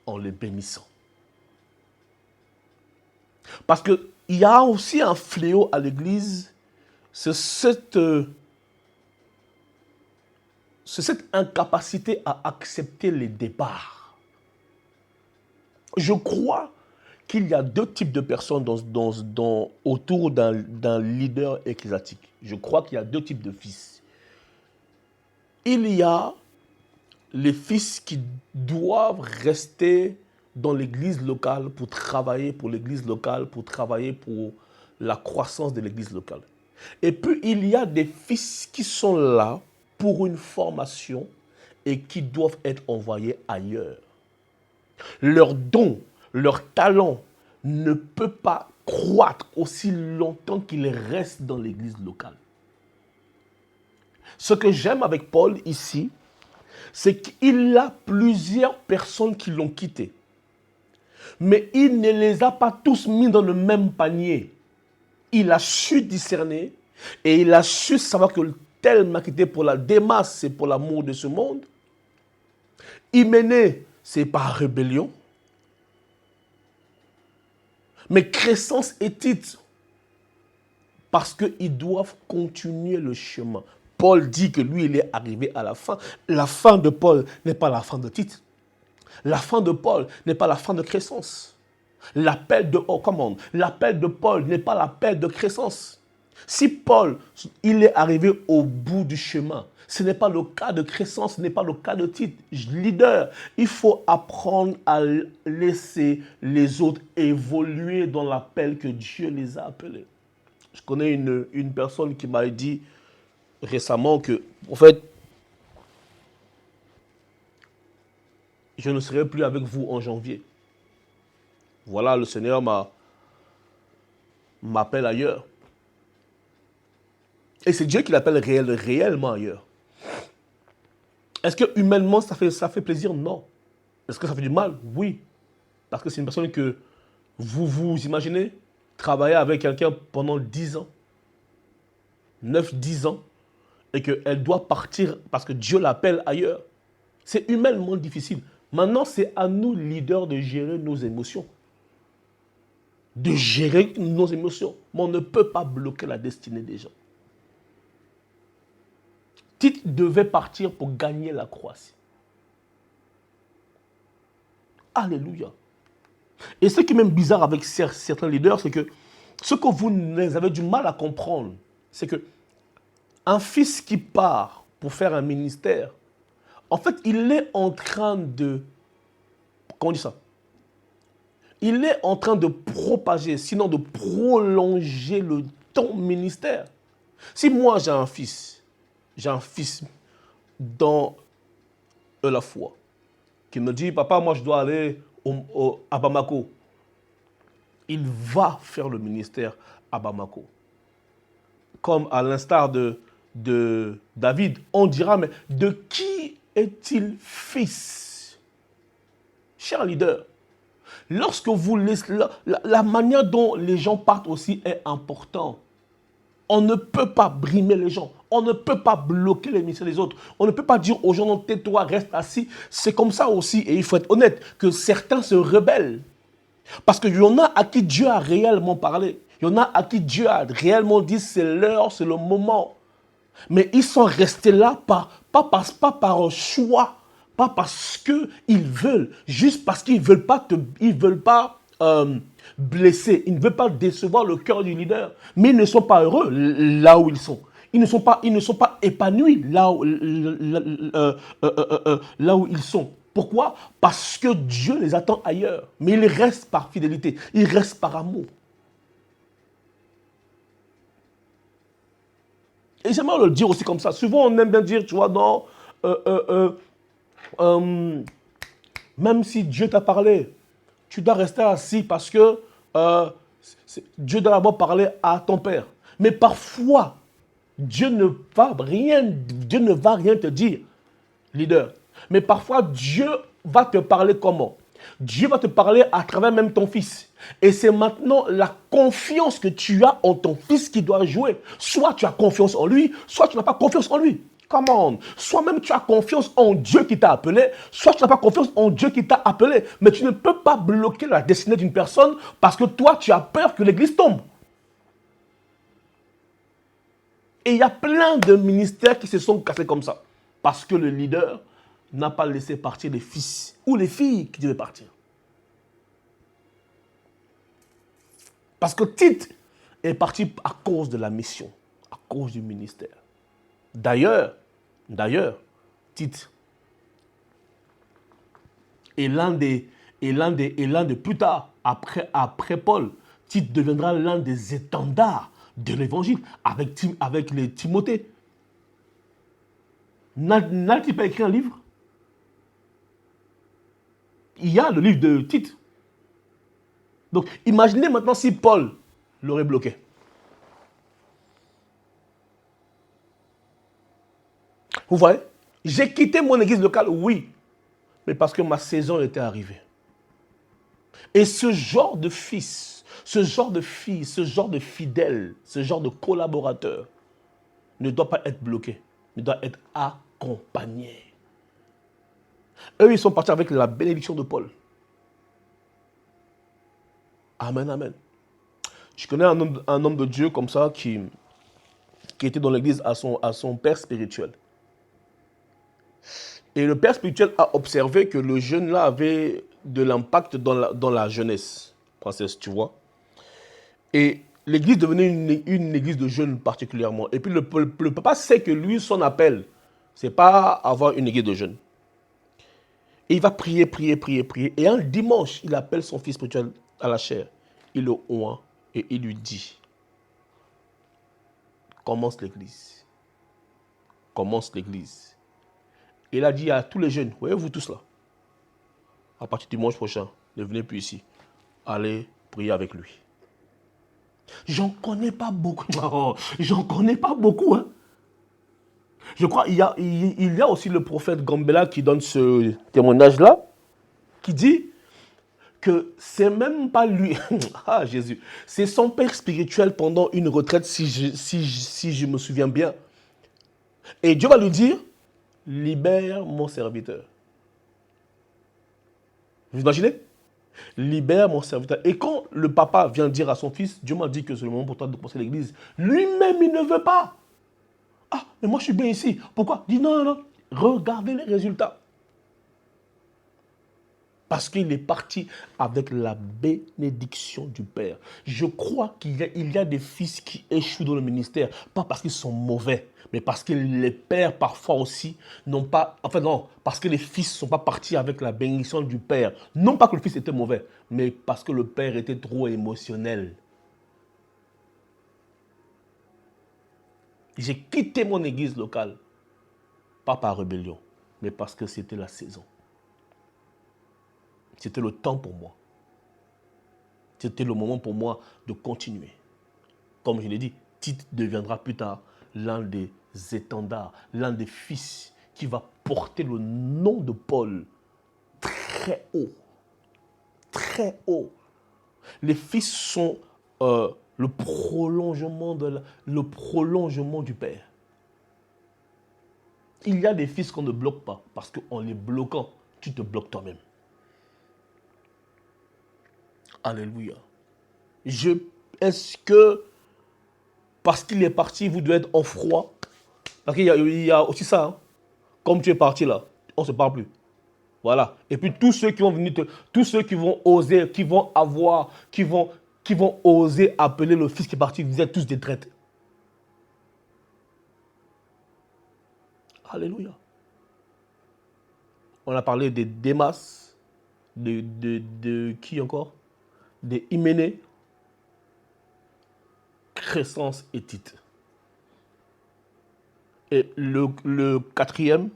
en les bénissant. Parce qu'il y a aussi un fléau à l'Église, c'est cette incapacité à accepter les départs. Je crois qu'il y a 2 types de personnes autour d'un leader ecclésiastique. Je crois qu'il y a 2 types de fils. Il y a les fils qui doivent rester dans l'église locale pour travailler pour l'église locale, pour travailler pour la croissance de l'église locale. Et puis, il y a des fils qui sont là pour une formation et qui doivent être envoyés ailleurs. Leur don, leur talent ne peut pas croître aussi longtemps qu'ils restent dans l'église locale. Ce que j'aime avec Paul ici, c'est qu'il a plusieurs personnes qui l'ont quitté. Mais il ne les a pas tous mis dans le même panier. Il a su discerner et il a su savoir que tel m'a quitté pour la Démas, c'est pour l'amour de ce monde. Hyménée, c'est par rébellion. Mais Crescence et Tite, parce qu'ils doivent continuer le chemin. Paul dit que lui, il est arrivé à la fin. La fin de Paul n'est pas la fin de Tite. La fin de Paul n'est pas la fin de Crescence. L'appel de Paul n'est pas l'appel de Crescence. Si Paul, il est arrivé au bout du chemin, ce n'est pas le cas de Crescence, ce n'est pas le cas de Tite. Leader, il faut apprendre à laisser les autres évoluer dans l'appel que Dieu les a appelés. Je connais une personne qui m'a dit récemment que, en fait, je ne serai plus avec vous en janvier. Voilà, le Seigneur m'appelle ailleurs. Et c'est Dieu qui l'appelle réellement ailleurs. Est-ce que humainement ça fait plaisir? Non. Est-ce que ça fait du mal? Oui. Parce que c'est une personne que vous imaginez travailler avec quelqu'un pendant 10 ans, 9-10 ans, et qu'elle doit partir parce que Dieu l'appelle ailleurs. C'est humainement difficile. Maintenant, c'est à nous, leaders, de gérer nos émotions. De gérer nos émotions. Mais on ne peut pas bloquer la destinée des gens. Tite devait partir pour gagner la Croatie. Alléluia. Et ce qui est même bizarre avec certains leaders, c'est que ce que vous avez du mal à comprendre, c'est que un fils qui part pour faire un ministère, en fait, il est en train de... Comment on dit ça? Il est en train de propager, sinon de prolonger ton ministère. Si moi j'ai un fils dans la foi, qui me dit, papa, moi je dois aller à Bamako, il va faire le ministère à Bamako. Comme à l'instar de David, on dira, mais de qui est-il fils? Cher leader, lorsque vous laissez, la manière dont les gens partent aussi est importante. On ne peut pas brimer les gens. On ne peut pas bloquer les ministères des autres. On ne peut pas dire aux gens, non, tais-toi, reste assis. C'est comme ça aussi, et il faut être honnête, que certains se rebellent. Parce qu'il y en a à qui Dieu a réellement parlé. Il y en a à qui Dieu a réellement dit, c'est l'heure, c'est le moment. Mais ils sont restés là, pas par choix, pas parce qu'ils veulent, juste parce qu'ils ne veulent pas, blesser, ils ne veulent pas décevoir le cœur du leader. Mais ils ne sont pas heureux là où ils sont. Ils ne sont pas épanouis là où ils sont. Pourquoi? Parce que Dieu les attend ailleurs. Mais ils restent par fidélité, ils restent par amour. Et j'aimerais le dire aussi comme ça. Souvent, on aime bien dire, tu vois, non, même si Dieu t'a parlé, tu dois rester assis parce que Dieu doit d'abord parler à ton père. Mais parfois, Dieu ne va rien te dire, leader. Mais parfois, Dieu va te parler comment? Dieu va te parler à travers même ton fils. Et c'est maintenant la confiance que tu as en ton fils qui doit jouer. Soit tu as confiance en lui, soit tu n'as pas confiance en lui. Come on. Soit même tu as confiance en Dieu qui t'a appelé, soit tu n'as pas confiance en Dieu qui t'a appelé. Mais tu ne peux pas bloquer la destinée d'une personne parce que toi, tu as peur que l'église tombe. Et il y a plein de ministères qui se sont cassés comme ça. Parce que le leader n'a pas laissé partir les fils ou les filles qui devaient partir. Parce que Tite est parti à cause de la mission, à cause du ministère. D'ailleurs, Tite est l'un des plus tard, après Paul, Tite deviendra l'un des étendards de l'évangile avec les Timothée. N'a-t-il pas écrit un livre? Il y a le livre de Tite. Donc, imaginez maintenant si Paul l'aurait bloqué. Vous voyez? J'ai quitté mon église locale, oui, mais parce que ma saison était arrivée. Et ce genre de fils, ce genre de fille, ce genre de fidèle, ce genre de collaborateur ne doit pas être bloqué, il doit être accompagné. Eux, ils sont partis avec la bénédiction de Paul. Amen, amen. Je connais un homme de Dieu comme ça qui était dans l'église à son père spirituel. Et le père spirituel a observé que le jeune là avait de l'impact dans la jeunesse française, tu vois. Et l'église devenait une église de jeunes particulièrement. Et puis le papa sait que lui, son appel, c'est pas avoir une église de jeunes. Et il va prier. Et un dimanche, il appelle son fils spirituel à la chair. Il le oint et il lui dit, commence l'église. Commence l'église. Et il a dit à tous les jeunes, voyez-vous tous là, à partir du dimanche prochain, ne venez plus ici. Allez prier avec lui. J'en connais pas beaucoup. Non, j'en connais pas beaucoup. Hein. Je crois qu'il y a aussi le prophète Gambela qui donne ce témoignage-là, qui dit que c'est même pas lui. Ah Jésus. C'est son père spirituel pendant une retraite, si je me souviens bien. Et Dieu va lui dire, libère mon serviteur. Vous imaginez? Libère mon serviteur. Et quand le papa vient dire à son fils, Dieu m'a dit que c'est le moment pour toi de commencer l'église, lui-même, il ne veut pas. Ah, mais moi je suis bien ici. Pourquoi? Dis non. Regardez les résultats. Parce qu'il est parti avec la bénédiction du Père. Je crois qu'il y a des fils qui échouent dans le ministère, pas parce qu'ils sont mauvais, mais parce que les pères parfois aussi n'ont pas... Enfin non, parce que les fils ne sont pas partis avec la bénédiction du Père. Non pas que le fils était mauvais, mais parce que le Père était trop émotionnel. J'ai quitté mon église locale, pas par rébellion, mais parce que c'était la saison. C'était le temps pour moi. C'était le moment pour moi de continuer. Comme je l'ai dit, Tite deviendra plus tard l'un des étendards, l'un des fils qui va porter le nom de Paul très haut. Très haut. Les fils sont le prolongement du Père. Il y a des fils qu'on ne bloque pas, parce qu'en les bloquant, tu te bloques toi-même. Alléluia. Est-ce que, parce qu'il est parti, vous devez être en froid? Parce qu'il y a aussi ça. Hein. Comme tu es parti là, on ne se parle plus. Voilà. Et puis tous ceux qui vont venir, tous ceux qui vont oser, qui vont oser appeler le fils qui est parti, vous êtes tous des traîtres. Alléluia. On a parlé des Démas, de qui encore? Des Hyménée, Crescence et Tite. Et le quatrième,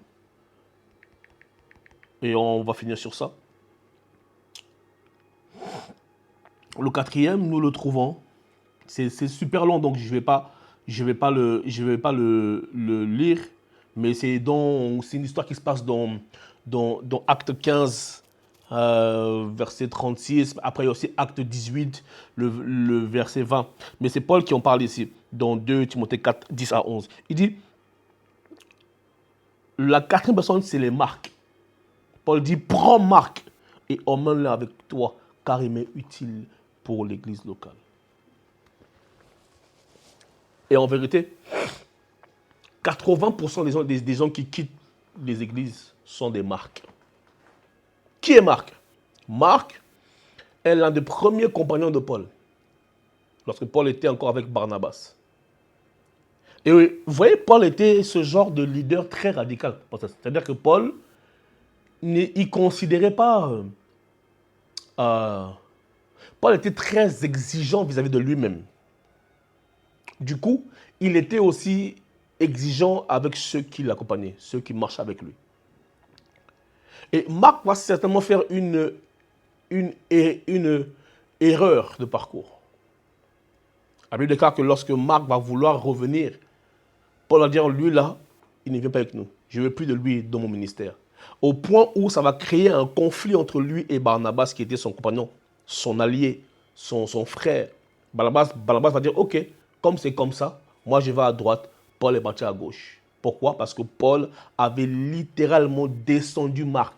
et on va finir sur ça. Le quatrième, nous le trouvons. C'est super long, donc je vais pas le lire, mais c'est une histoire qui se passe dans Acte 15, verset 36. Après, il y a aussi Acte 18, le verset 20. Mais c'est Paul qui en parle ici, dans 2 Timothée 4, 10 à 11. Il dit, la quatrième personne, c'est les marques. Paul dit, prends Marc et emmène-le avec toi, car il m'est utile pour l'église locale. Et en vérité, 80% des gens qui quittent les églises sont des Marc. Qui est Marc? Marc est l'un des premiers compagnons de Paul, lorsque Paul était encore avec Barnabas. Et vous voyez, Paul était ce genre de leader très radical. C'est-à-dire que Paul, il ne considérait pas... Paul était très exigeant vis-à-vis de lui-même. Du coup, il était aussi exigeant avec ceux qui l'accompagnaient, ceux qui marchaient avec lui. Et Marc va certainement faire une erreur de parcours. La Bible déclare que lorsque Marc va vouloir revenir, Paul va dire, lui là, il ne vient pas avec nous. Je ne veux plus de lui dans mon ministère. Au point où ça va créer un conflit entre lui et Barnabas, qui était son compagnon, son allié, son frère. Barnabas va dire, ok, comme c'est comme ça, moi je vais à droite, Paul est parti à gauche. Pourquoi? Parce que Paul avait littéralement descendu Marc.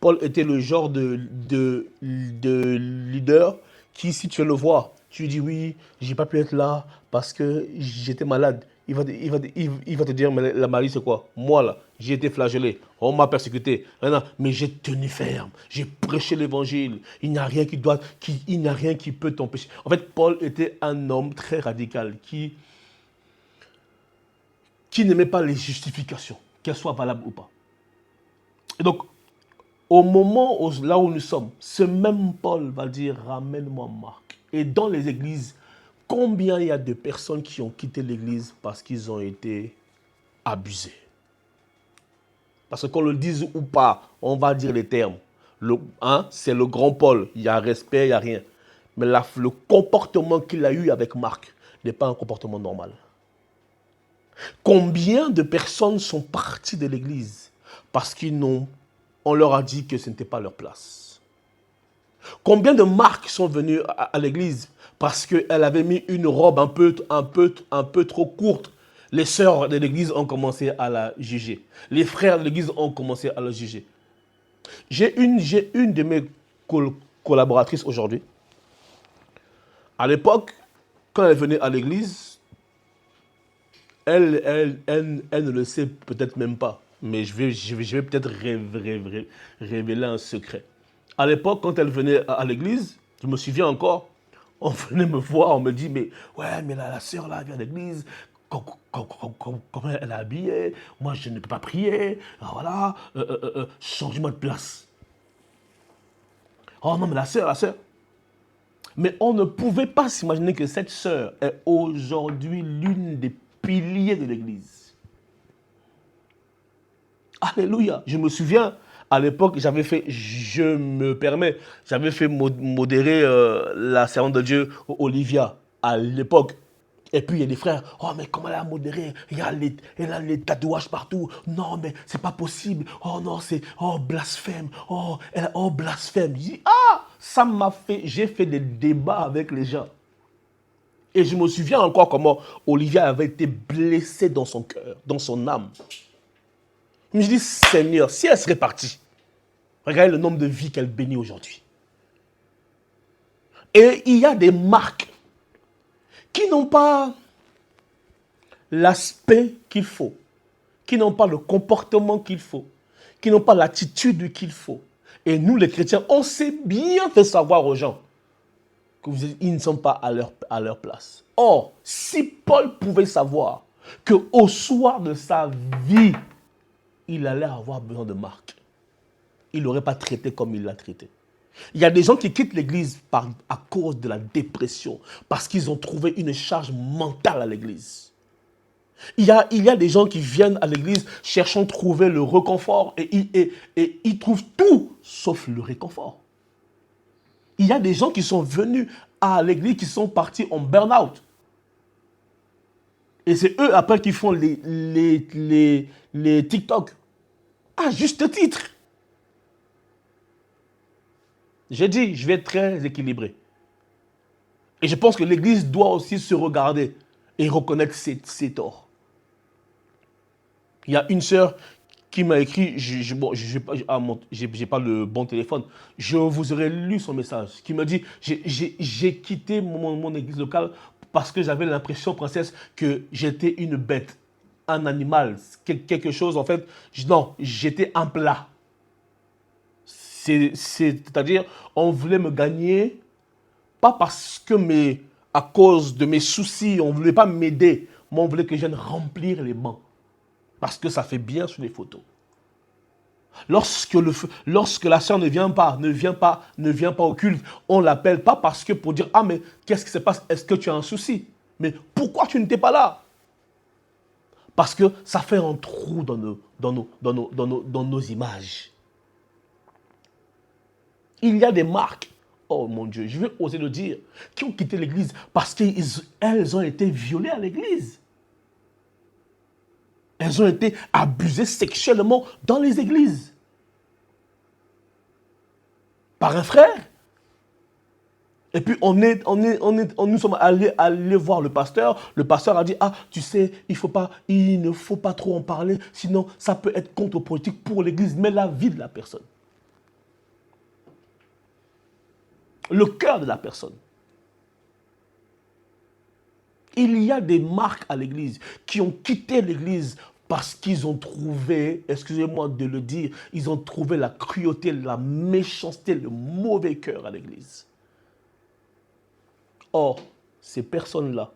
Paul était le genre de leader qui, si tu veux le voir, tu lui dis oui, j'ai pas pu être là parce que j'étais malade. Il va te dire, mais la maladie c'est quoi? Moi là, j'ai été flagellé, on m'a persécuté, mais j'ai tenu ferme, j'ai prêché l'évangile, il n'y a rien qui peut t'empêcher. En fait, Paul était un homme très radical qui n'aimait pas les justifications, qu'elles soient valables ou pas. Et donc, au moment là où nous sommes, ce même Paul va dire, ramène-moi Marc. Et dans les églises, combien il y a de personnes qui ont quitté l'église parce qu'ils ont été abusés? Parce qu'on le dise ou pas, on va dire les termes. C'est le grand Paul, il y a respect, il n'y a rien. Mais le comportement qu'il a eu avec Marc n'est pas un comportement normal. Combien de personnes sont parties de l'église parce on leur a dit que ce n'était pas leur place? Combien de Marc sont venus à l'église parce qu'elle avait mis une robe un peu trop courte? Les sœurs de l'église ont commencé à la juger. Les frères de l'église ont commencé à la juger. J'ai une de mes collaboratrices aujourd'hui. À l'époque, quand elle venait à l'église, elle ne le sait peut-être même pas. Mais je vais peut-être révéler un secret. À l'époque, quand elle venait à l'église, je me souviens encore, on venait me voir, on me dit, mais ouais, mais la sœur là vient à l'église, comment elle est habillée, moi je ne peux pas prier, voilà, change-moi de place. Oh non, mais la sœur. Mais on ne pouvait pas s'imaginer que cette sœur est aujourd'hui l'une des piliers de l'église. Alléluia. Je me souviens, à l'époque, j'avais fait, j'avais fait modérer la servante de Dieu, Olivia, à l'époque. Et puis il y a des frères, oh mais comment elle a modéré, elle a les tatouages partout, non mais c'est pas possible, oh non c'est, oh blasphème, oh blasphème. Je dis, ah, ça m'a fait, j'ai fait des débats avec les gens. Et je me souviens encore comment Olivia avait été blessée dans son cœur, dans son âme. Je me dis, Seigneur, si elle serait partie, regardez le nombre de vies qu'elle bénit aujourd'hui. Et il y a des marques qui n'ont pas l'aspect qu'il faut, qui n'ont pas le comportement qu'il faut, qui n'ont pas l'attitude qu'il faut. Et nous, les chrétiens, on sait bien fait savoir aux gens qu'ils ne sont pas à leur place. Or, si Paul pouvait savoir qu'au soir de sa vie, il allait avoir besoin de Marc, il n'aurait pas traité comme il l'a traité. Il y a des gens qui quittent l'église à cause de la dépression, parce qu'ils ont trouvé une charge mentale à l'église. Il y a des gens qui viennent à l'église cherchant à trouver le réconfort et ils trouvent tout sauf le réconfort. Il y a des gens qui sont venus à l'église qui sont partis en burn-out. Et c'est eux après qui font les TikTok. À juste titre. J'ai dit, je vais être très équilibré. Et je pense que l'église doit aussi se regarder et reconnaître ses torts. Il y a une sœur qui m'a écrit, je n'ai pas le bon téléphone, je vous aurais lu son message, qui m'a dit, j'ai quitté mon église locale parce que j'avais l'impression, princesse, que j'étais une bête, un animal, quelque chose, en fait, non, j'étais un plat. C'est-à-dire, on voulait me gagner, pas parce que à cause de mes soucis, on ne voulait pas m'aider, mais on voulait que je vienne remplir les bancs. Parce que ça fait bien sur les photos. Lorsque la sœur ne vient pas au culte, on l'appelle pas parce que pour dire, ah mais qu'est-ce qui se passe? Est-ce que tu as un souci? Mais pourquoi tu n'étais pas là? Parce que ça fait un trou dans nos images. Il y a des marques, oh mon Dieu, je vais oser le dire, qui ont quitté l'église parce qu'elles ont été violées à l'église. Elles ont été abusées sexuellement dans les églises. Par un frère. Et puis nous sommes allés voir le pasteur. Le pasteur a dit, ah, tu sais, il ne faut pas trop en parler, sinon ça peut être contre-politique pour l'église, mais la vie de la personne. Le cœur de la personne. Il y a des marques à l'église qui ont quitté l'église parce qu'ils ont trouvé, excusez-moi de le dire, ils ont trouvé la cruauté, la méchanceté, le mauvais cœur à l'église. Or, ces personnes-là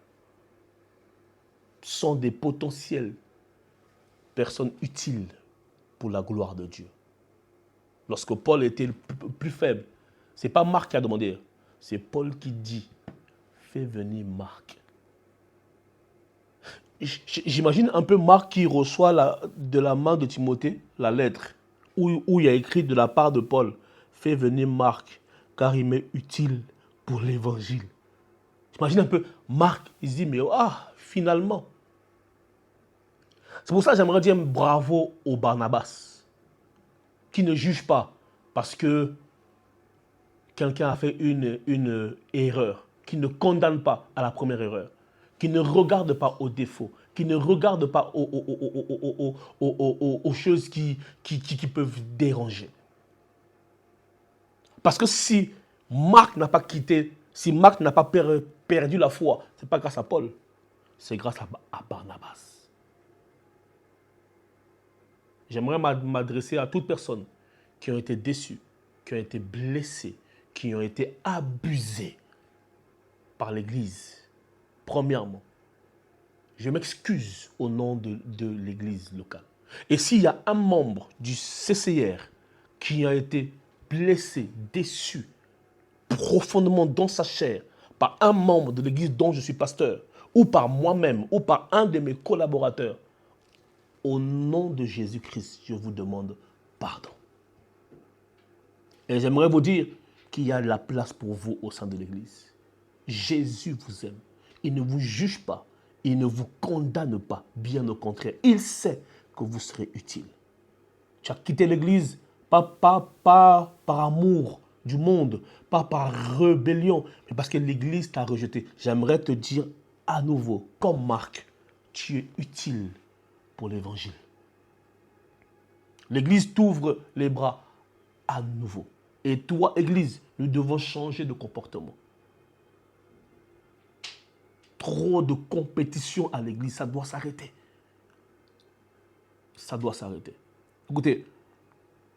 sont des potentielles personnes utiles pour la gloire de Dieu. Lorsque Paul était le plus faible, ce n'est pas Marc qui a demandé, c'est Paul qui dit, fais venir Marc. J'imagine un peu Marc qui reçoit de la main de Timothée la lettre où il y a écrit de la part de Paul, fais venir Marc car il m'est utile pour l'évangile. J'imagine un peu Marc, il se dit, mais finalement. C'est pour ça que j'aimerais dire bravo au Barnabas, qui ne juge pas parce que quelqu'un a fait une erreur, qui ne condamne pas à la première erreur, qui ne regarde pas aux défauts, qui ne regarde pas aux choses qui peuvent déranger. Parce que si Marc n'a pas quitté, si Marc n'a pas perdu la foi, ce n'est pas grâce à Paul, c'est grâce à Barnabas. J'aimerais m'adresser à toutes personnes qui ont été déçues, qui ont été blessées, qui ont été abusées par l'Église. Premièrement, je m'excuse au nom de l'Église locale. Et s'il y a un membre du CCR qui a été blessé, déçu, profondément dans sa chair par un membre de l'église dont je suis pasteur, ou par moi-même, ou par un de mes collaborateurs, au nom de Jésus-Christ, je vous demande pardon. Et j'aimerais vous dire qu'il y a de la place pour vous au sein de l'église. Jésus vous aime. Il ne vous juge pas. Il ne vous condamne pas. Bien au contraire, il sait que vous serez utile. Tu as quitté l'église pas par amour du monde, pas par rébellion, mais parce que l'église t'a rejeté. J'aimerais te dire à nouveau, comme Marc, tu es utile pour l'évangile. L'église t'ouvre les bras à nouveau. Et toi, église, nous devons changer de comportement. Trop de compétition à l'église, ça doit s'arrêter. Ça doit s'arrêter. Écoutez,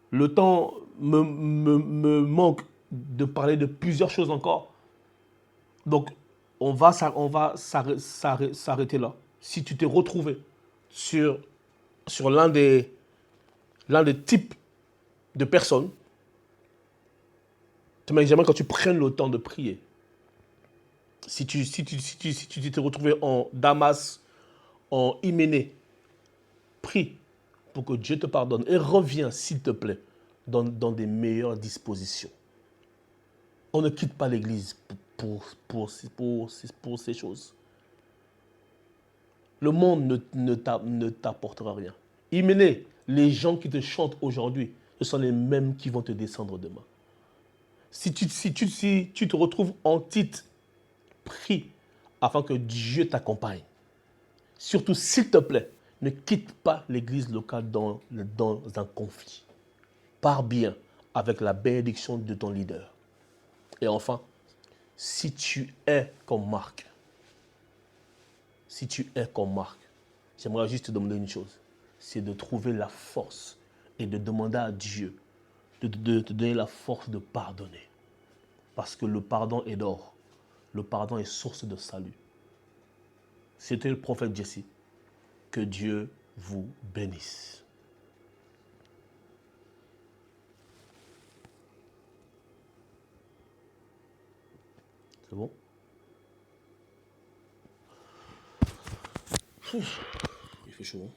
le temps me manque de parler de plusieurs choses encore. Donc, on va s'arrêter là. Si tu t'es retrouvé sur l'un des types de personnes, j'aimerais quand tu prennes le temps de prier. Si tu t'es retrouvé en Damas, en Hyménée, prie pour que Dieu te pardonne et reviens, s'il te plaît, dans des meilleures dispositions. On ne quitte pas l'église pour ces choses. Le monde ne t'apportera rien. Hyménée, les gens qui te chantent aujourd'hui, ce sont les mêmes qui vont te descendre demain. Si tu te retrouves en titre, prie afin que Dieu t'accompagne. Surtout, s'il te plaît, ne quitte pas l'église locale dans un conflit. Pars bien avec la bénédiction de ton leader. Et enfin, si tu es comme Marc, j'aimerais juste te demander une chose, c'est de trouver la force et de demander à Dieu de te donner la force de pardonner. Parce que le pardon est d'or. Le pardon est source de salut. C'était le prophète Jesse. Que Dieu vous bénisse. C'est bon? Il fait chaud, hein?